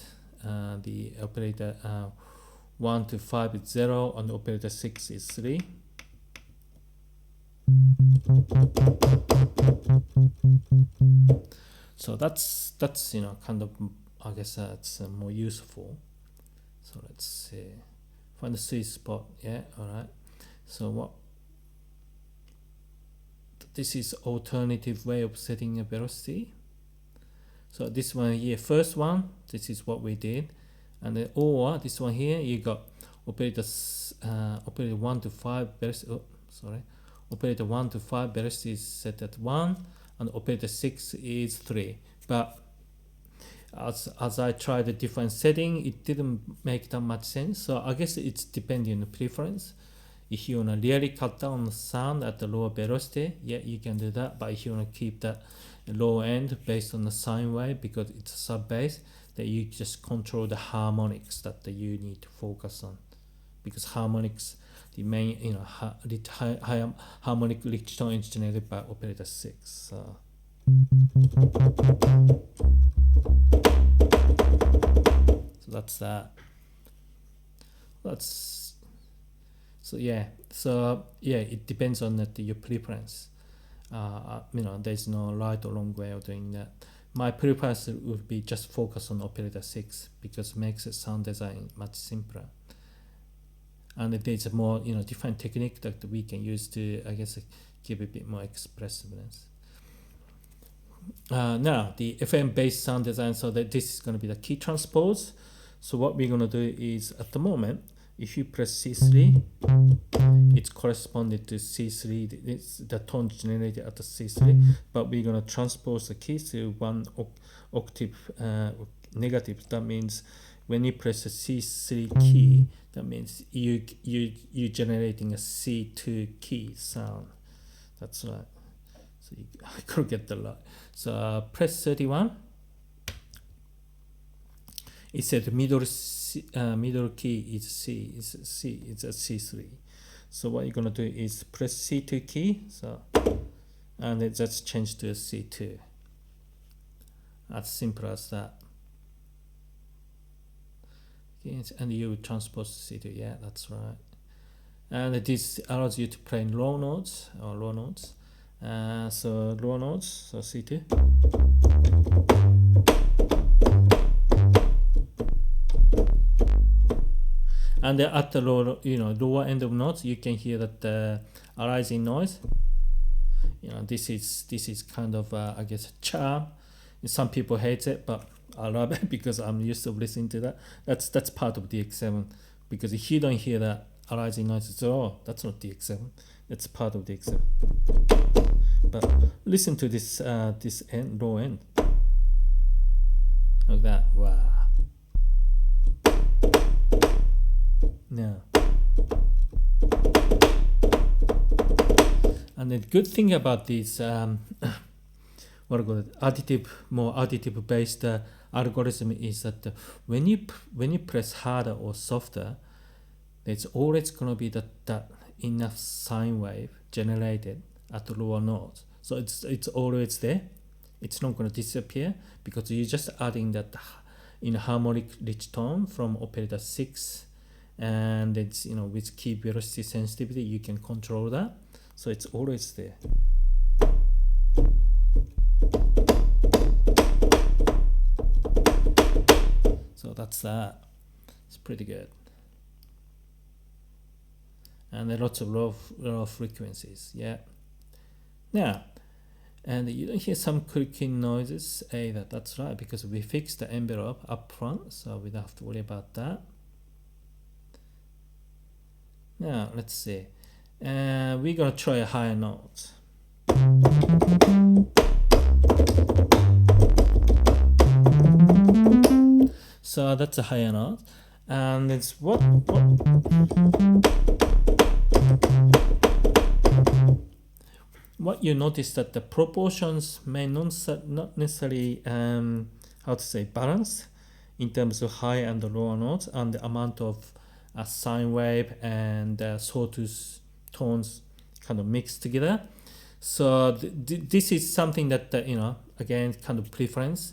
the operator 1 to 5 is 0, and operator 6 is 3. So that's kind of, I guess it's more useful. So let's see, find the sweet spot. Yeah, all right. So this is alternative way of setting a velocity. So this one here, first one, this is what we did, and then or this one here, you got operator 1 to 5 velocity. Operator 1 to 5 velocity is set at 1, and operator 6 is 3. But as I tried a different setting, it didn't make that much sense. So I guess it's depending on the preference. If you want to really cut down the sound at the lower velocity, yeah, you can do that. But if you want to keep that low end based on the sine wave, because it's a sub bass, that you just control the harmonics that you need to focus on. Because harmonics, the main, high harmonic lick tone is generated by operator 6. So that's that. So it depends on your preference. There's no right or wrong way of doing that. My preference would be just focus on operator 6, because it makes the sound design much simpler. And there's a more different technique that we can use to, I guess, give a bit more expressiveness. Now the FM based sound design, so that this is going to be the key transpose. So what we're going to do is, at the moment, if you press C3, it's corresponded to C3. It's the tone generated at the C3, but we're going to transpose the key to one octave negative. That means when you press the C3 key, that means you generating a C2 key sound. That's right. So I could get the light. So press 31. It said the middle key is C. It's a C3. So what you're gonna do is press C2 key. So and it just change to a C2. As simple as that. Yes, and you transpose C2. Yeah, that's right. And this allows you to play low notes or low notes. So low notes, so C2. And at the lower end of notes, you can hear that arising noise. This is kind of I guess charm. Some people hate it, but I love it because I'm used to listening to that. That's part of DX7, because if you don't hear that arising noise, it's that's not DX7. It's part of DX7. But listen to this this end, low end, like that. Wow. Now, and the good thing about these what I call it, more additive based algorithm is that when you press harder or softer, there's always going to be that enough sine wave generated at the lower notes. So it's always there. It's not going to disappear because you're just adding that in harmonic rich tone from operator 6, and it's with key velocity sensitivity you can control that. So it's always there. So that's that. It's pretty good. And there are lots of low frequencies. Yeah. Now, and you don't hear some clicking noises either. That's right, because we fixed the envelope up front, so we don't have to worry about that. Now let's see. We're gonna try a higher note. So that's a higher note, and it's what you notice that the proportions may not necessarily balance in terms of high and lower notes, and the amount of sine wave and sawtooth tones kind of mixed together. So this is something that again, kind of preference,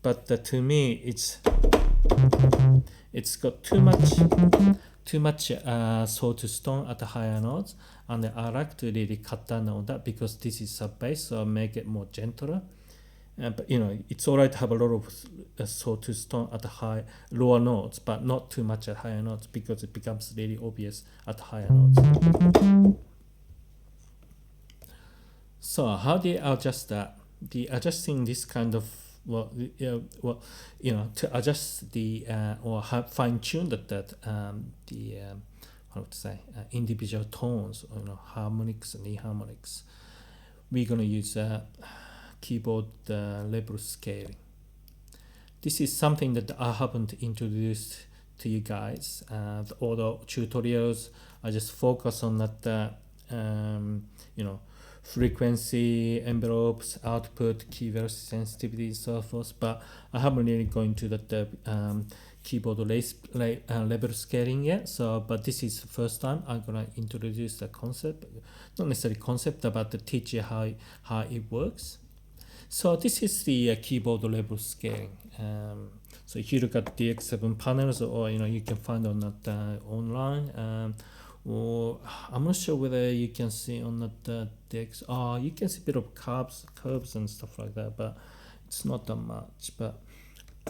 but to me it's got too much sawtooth tone at the higher notes, and I like to really cut down on that because this is sub bass, so make it more gentler. But it's alright to have a lot of sawtooth tone at the lower notes, but not too much at higher notes because it becomes really obvious at the higher notes. So how do you adjust that? Adjusting this kind of to adjust the or fine tune that individual tones, harmonics and harmonics. We're gonna use keyboard level scaling. This is something that I haven't introduced to you guys. All the tutorials I just focus on that frequency, envelopes, output, key velocity sensitivity, so forth. But I haven't really gone to that keyboard level scaling yet. So, but this is the first time I'm gonna introduce the concept, not necessarily concept, but to teach you how it works. So this is the keyboard level scaling. So if you look at DX7 panels, or you can find on that online. Or I'm not sure whether you can see on that DX. You can see a bit of curves and stuff like that, but it's not that much. But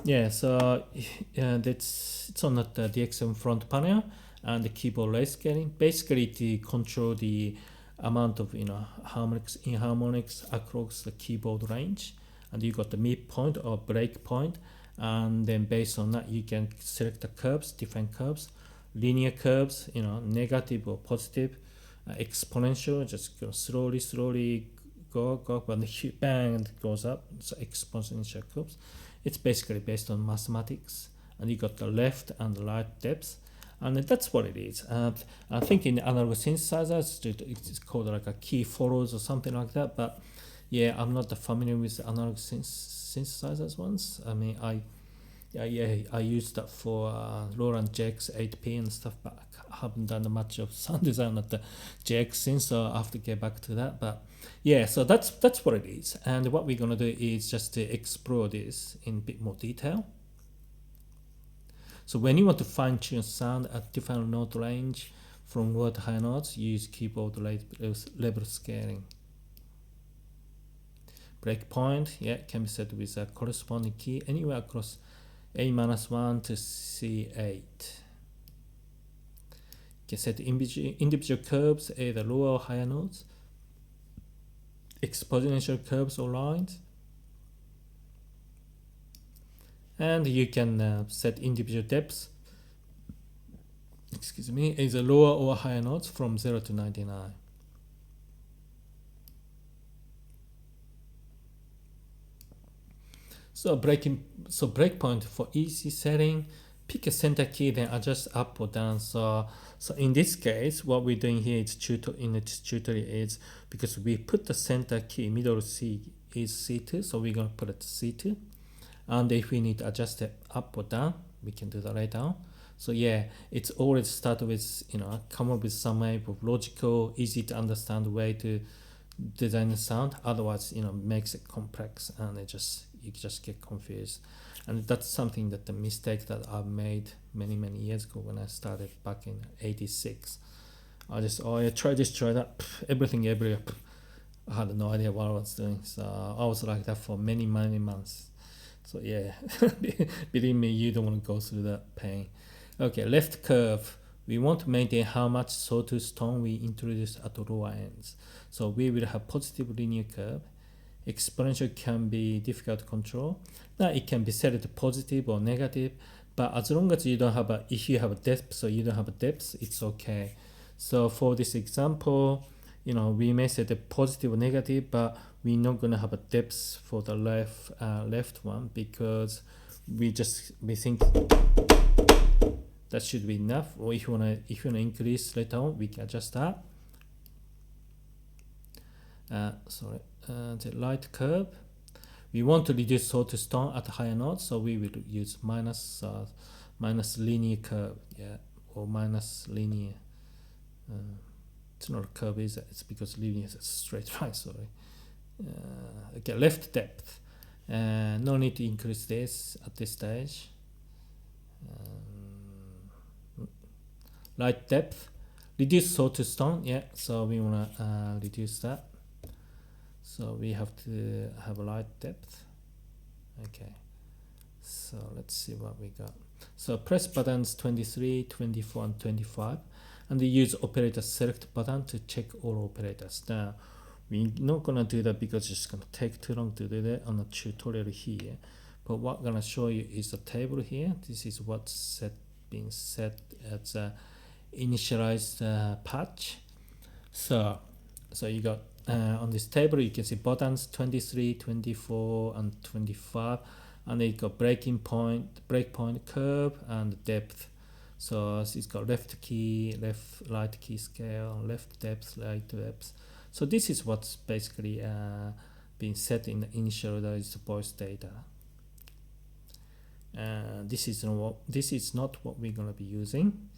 yeah, so it's on that DX7 front panel and the keyboard rate scaling, basically to control the amount of harmonics in harmonics across the keyboard range, and you got the midpoint or break point, and then based on that you can select the curves, different curves. Linear curves, negative or positive, exponential, just go slowly go, but the bang, it goes up. So exponential curves. It's basically based on mathematics, and you got the left and the right depths, and that's what it is. I think in analog synthesizers it's called like a key follows or something like that. But yeah, I'm not familiar with the analog synthesizers ones. I mean, I used that for Roland JX8P and stuff, but I haven't done much of sound design at the JX since, so I have to get back to that. But yeah, so that's what it is, and what we're gonna do is just to explore this in a bit more detail. So when you want to fine tune sound at different note range from low to high notes, use keyboard level scaling. Breakpoint, yeah, can be set with a corresponding key anywhere across A-1 to C8. You can set individual curves, either lower or higher notes, exponential curves or lines, and you can set individual depths, either lower or higher notes from 0 to 99. So breakpoint for easy setting, pick a center key, then adjust up or down. So in this case, what we're doing here is in this tutorial is because we put the center key, middle C is C2, so we're gonna put it C2. And if we need to adjust it up or down, we can do that right now. So yeah, it's always start with, come up with some type of logical, easy to understand way to design the sound. Otherwise, makes it complex and you just get confused. And that's something that the mistake that I've made many years ago when I started back in '86. I just try this, try that, everything everywhere. I had no idea what I was doing. So I was like that for many months. So yeah, believe me, you don't want to go through that pain. Okay, left curve. We want to maintain how much sawtooth tone we introduce at the lower ends. So we will have positive linear curve. Exponential can be difficult to control. Now it can be set to positive or negative, but as long as you don't have if you have a depth or you don't have a depth, it's okay. So for this example, we may set a positive or negative, but we're not gonna have a depth for the left one because we think that should be enough. Or if you wanna increase later on, we can adjust that. The light curve. We want to reduce sawtooth tone at higher notes, so we will use minus linear curve, or minus linear. It's not a curve, is it? It's because linear is a straight line. Sorry. Okay, left depth. No need to increase this at this stage. Light depth. Reduce sawtooth tone. Yeah, so we wanna reduce that. So we have to have a light depth. Okay, so let's see what we got. So press buttons 23, 24, and 25, and we use operator select button to check all operators. Now we're not gonna do that because it's gonna take too long to do that on the tutorial here. But what I'm gonna show you is a table here. This is what's being set as a initialized patch. So you got on this table you can see buttons 23, 24, and 25, and then you got breakpoint curve and depth. So it's got left key, right key scale, left depth, right depth. So this is what's basically being set in the initialized voice data. This is not what we're gonna be using.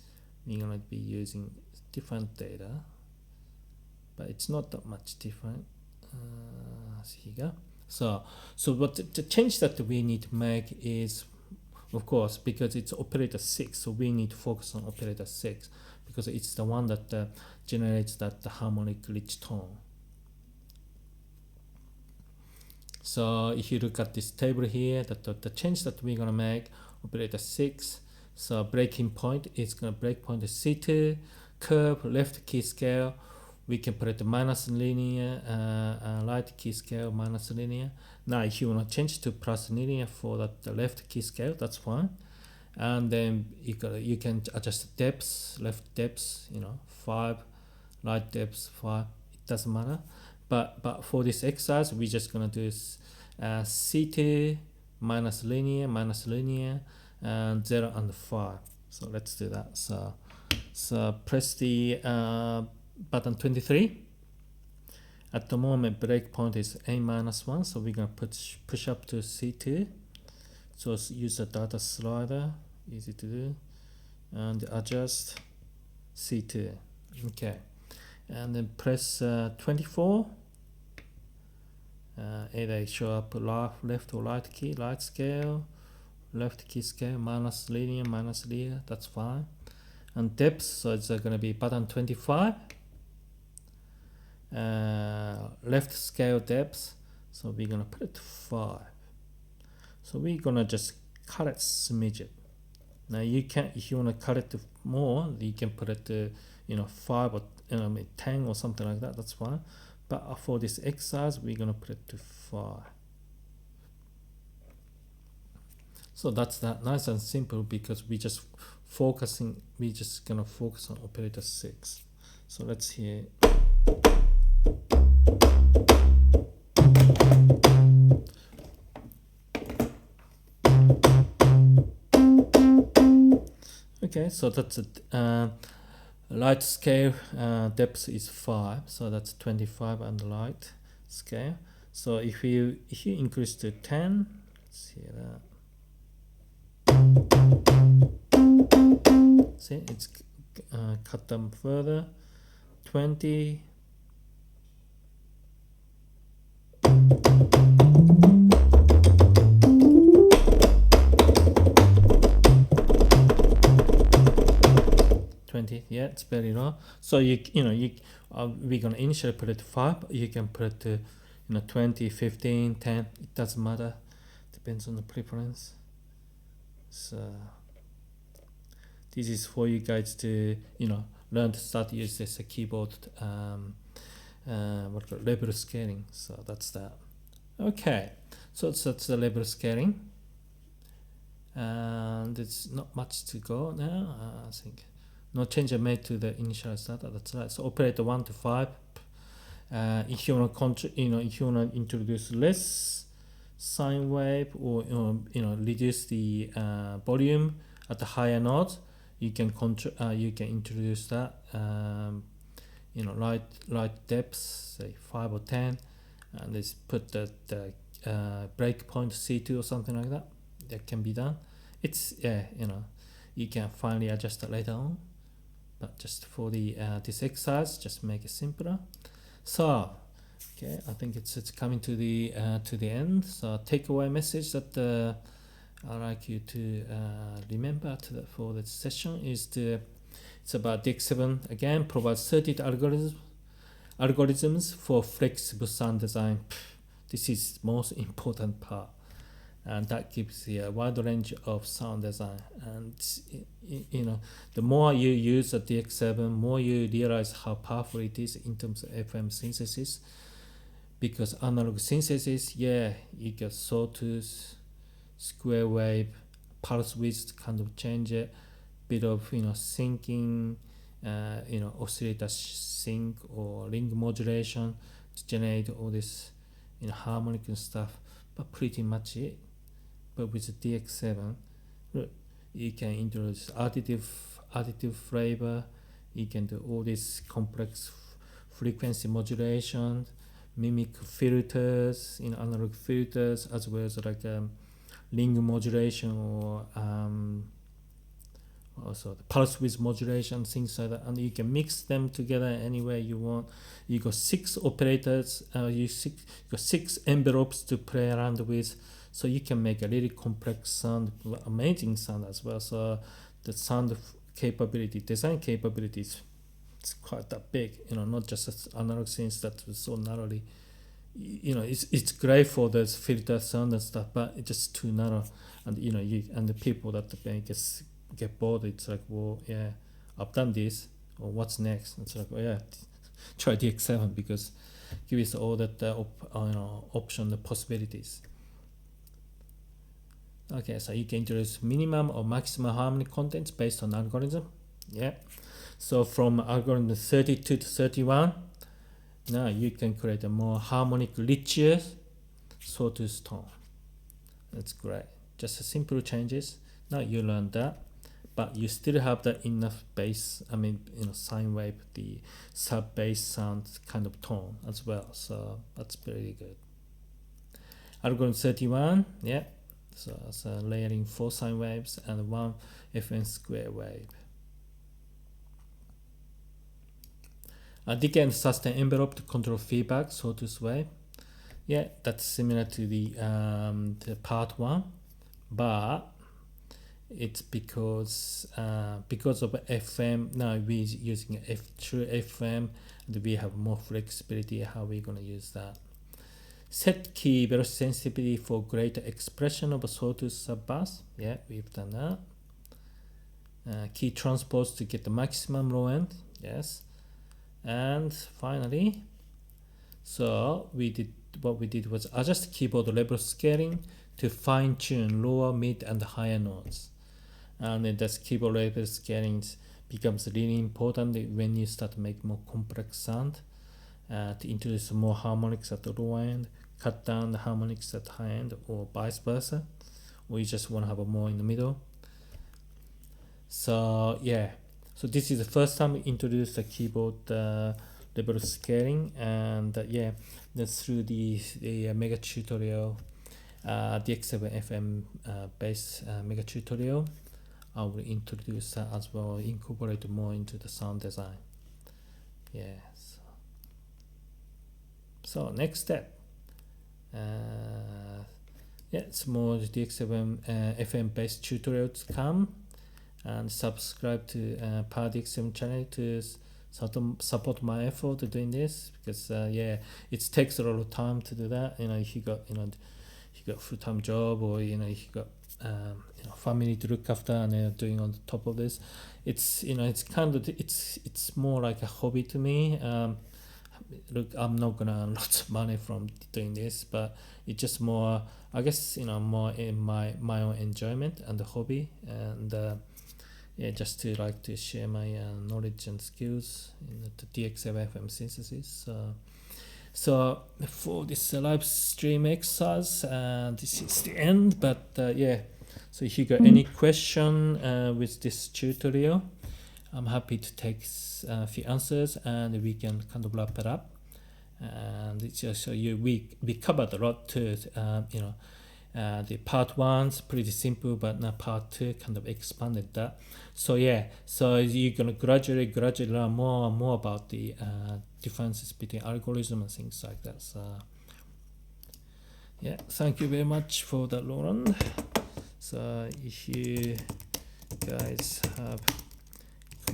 We're gonna be using different data, but it's not that much different. Here you go. So what the change that we need to make is, of course, because it's operator 6, so we need to focus on operator 6 because it's the one that generates the harmonic rich tone. So if you look at this table here, the change that we're gonna make, operator 6. So breaking point is gonna breakpoint the C2, curve, left key scale. We can put it minus linear, right key scale, minus linear. Now if you want to change to plus linear for the left key scale, that's fine. And then you can adjust the depths, left depths, 5, right depths 5, it doesn't matter. But for this exercise, we're just gonna do C2 minus linear, and 0 and 5. So let's do that. So press the button 23. At the moment breakpoint is A-1, so we're gonna push up to C2. So use the data slider, easy to do, and adjust C2. Okay, and then press 24. Either show up left or right key, right scale, left key scale, minus linear, that's fine. And depth, so it's going to be button 25. Left scale depth, so we're going to put it to 5. So we're going to just cut it smidgen. Now you can, if you want to cut it to more, you can put it to 5 or 10 or something like that, that's fine. But for this exercise, we're going to put it to 5. So that's that, nice and simple, because we just gonna focus on operator 6. So let's hear. Okay, so that's it. Light scale depth is 5, so that's 25 on the light scale. So if you increase to 10, let's see that. See, it's cut them further. 20. Yeah, it's very low. So we're gonna initially put it to 5, but you can put it to 20, 15, 10. It doesn't matter. Depends on the preference. So this is for you guys to learn to start to use this keyboard level scaling. So that's that. Okay, so that's the level scaling, and it's not much to go now. I think no change are made to the initial data. That's right. So operator 1 to 5. If you want to if you want to introduce less sine wave, or reduce the volume at the higher notes, you can introduce that. Light depths, say 5 or 10, and let's put the breakpoint C2 or something like that. That can be done. It's you can finally adjust it later on, but just for the this exercise, just make it simpler. So okay, I think it's coming to the end. So takeaway message that I'd like you to remember for the session is it's about DX7 again, provides 30 algorithms for flexible sound design. This is the most important part, and that gives you a wide range of sound design. And the more you use the DX7, more you realize how powerful it is in terms of FM synthesis. Because analog synthesis, you get sawtooth, square wave, pulse width kind of change it, bit of syncing, oscillator sync or ring modulation to generate all this harmonic and stuff, but pretty much it. But with the DX7, you can introduce additive flavor, you can do all this complex frequency modulation, mimic filters, analog filters, as well as like ring modulation, or also the pulse width modulation, things like that. And you can mix them together any way you want. You got 6 operators, you got 6 envelopes to play around with, so you can make a really complex sound, amazing sound as well. So the sound capability, design capabilities, it's quite that big. Not just analog synths that was so narrowly. It's great for the filter sound and stuff, but it's just too narrow. And and the people that get bored. It's like, well, yeah, I've done this, or what's next? It's like, well, yeah, try DX7, because give us all that option, the possibilities. Okay, so you can introduce minimum or maximum harmonic contents based on algorithm. Yeah, so from algorithm 32 to 31, now you can create a more harmonic, richer sawtooth tone. That's great. Just a simple changes. Now you learn that, but you still have the enough bass, sine wave, the sub bass sound kind of tone as well. So that's pretty good. Algorithm 31, yeah. So it's layering 4 sine waves and 1 FM square wave. Decay and sustain envelope to control feedback, sawtooth wave. Yeah, that's similar to the part 1, but it's because of FM. Now we're using true FM, and we have more flexibility how we're gonna use that. Set key velocity sensitivity for greater expression of a sawtooth subbass. Yeah, we've done that. Key transpose to get the maximum low end. Yes. And finally, so what we did was adjust keyboard level scaling to fine tune lower, mid, and higher notes. And then this keyboard level scaling becomes really important when you start to make more complex sound. To introduce more harmonics at the low end, cut down the harmonics at the high end, or vice versa, or you just want to have a more in the middle. So yeah, so this is the first time we introduced the keyboard level scaling, and yeah, that's through the mega tutorial, DX7 FM bass mega tutorial. I will introduce that as well, incorporate more into the sound design. Yes. So next step. Yeah, it's more DX7 FM based tutorials come, and subscribe to Power DX7 channel to support my effort doing this, because yeah, it takes a lot of time to do that. If you got full-time job, or if you got family to look after, and doing on the top of this, it's it's more like a hobby to me. Look, I'm not gonna earn lots of money from doing this, but it's just more, I guess, more in my own enjoyment and the hobby, and yeah, just to like to share my knowledge and skills in the DX7 FM synthesis. So for this live stream exercise, this is the end. But yeah, so if you got any question with this tutorial, I'm happy to take a few answers, and we can kind of wrap it up. And it's just we covered a lot too. The part one's pretty simple, but now part two kind of expanded that. So yeah, so you're gonna gradually learn more and more about the differences between algorithm and things like that. So yeah, thank you very much for that, Lauren. So if you guys have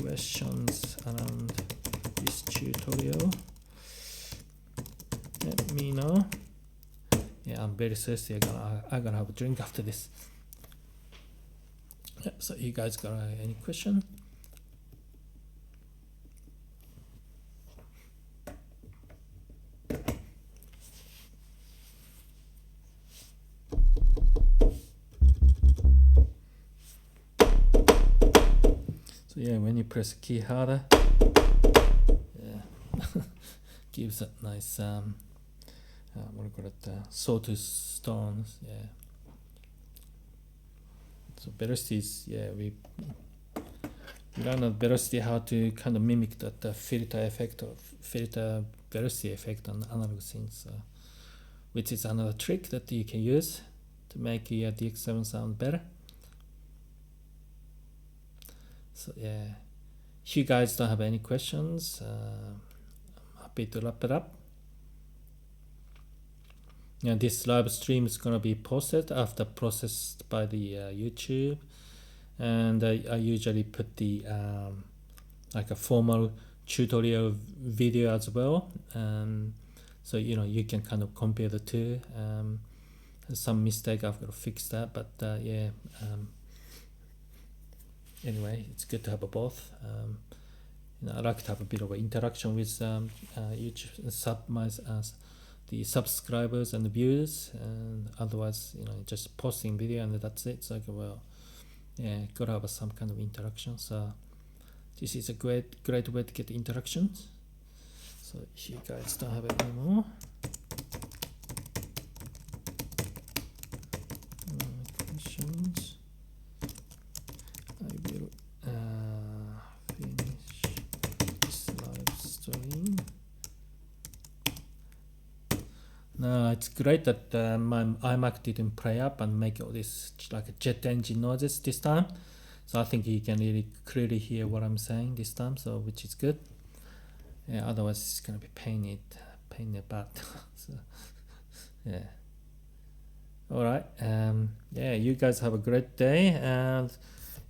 questions around this tutorial, let me know. Yeah, I'm very thirsty. I'm gonna have a drink after this. Yeah, so you guys got any question? So yeah, when you press the key harder, yeah, gives that nice what do you call it? Sawtooth tones. Yeah. So velocities, yeah, we learn at velocity how to kind of mimic that filter effect or filter velocity effect on analog things, which is another trick that you can use to make your DX7 sound better. So yeah, if you guys don't have any questions, I'm happy to wrap it up. Yeah, this live stream is gonna be posted after processed by the YouTube, and I usually put the like a formal tutorial video as well, so you can kind of compare the two. Some mistake, I've got to fix that, but yeah. Anyway, it's good to have a both. I like to have a bit of an interaction with YouTube the subscribers and the viewers, and otherwise just posting video and that's it. It's like, well, yeah, gotta have some kind of interaction. So this is a great way to get interactions. So if you guys don't have it anymore, questions, I will finish this live stream. No, it's great that my iMac didn't play up and make all this like a jet engine noises this time. So I think you can really clearly hear what I'm saying this time, so which is good. Yeah, otherwise it's gonna be pain in the butt. So yeah. All right. Yeah, you guys have a great day. And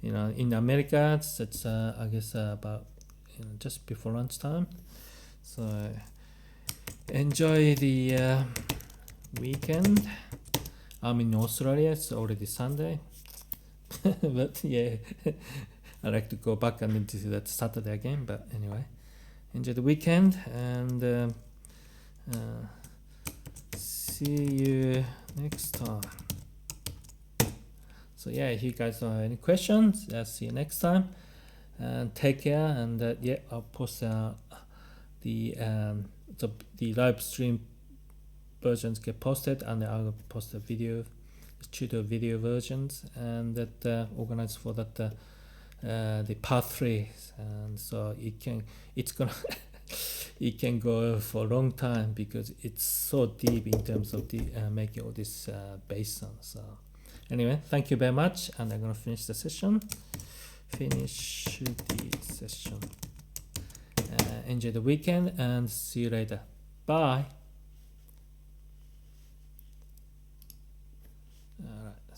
in America, it's I guess about just before lunchtime. So enjoy the weekend. I'm in Australia. It's already Sunday, but yeah, I like to go back and into that Saturday again. But anyway, enjoy the weekend and see you next time. So yeah, if you guys don't have any questions, I'll see you next time. And take care. And yeah, I'll post the live stream versions get posted, and I'll post the video, tutorial video versions, and that organized for that the part 3, and so it's gonna it can go for a long time because it's so deep in terms of the making all this bass sounds. So anyway, thank you very much, and I'm gonna finish the session. Enjoy the weekend and see you later. Bye. All right.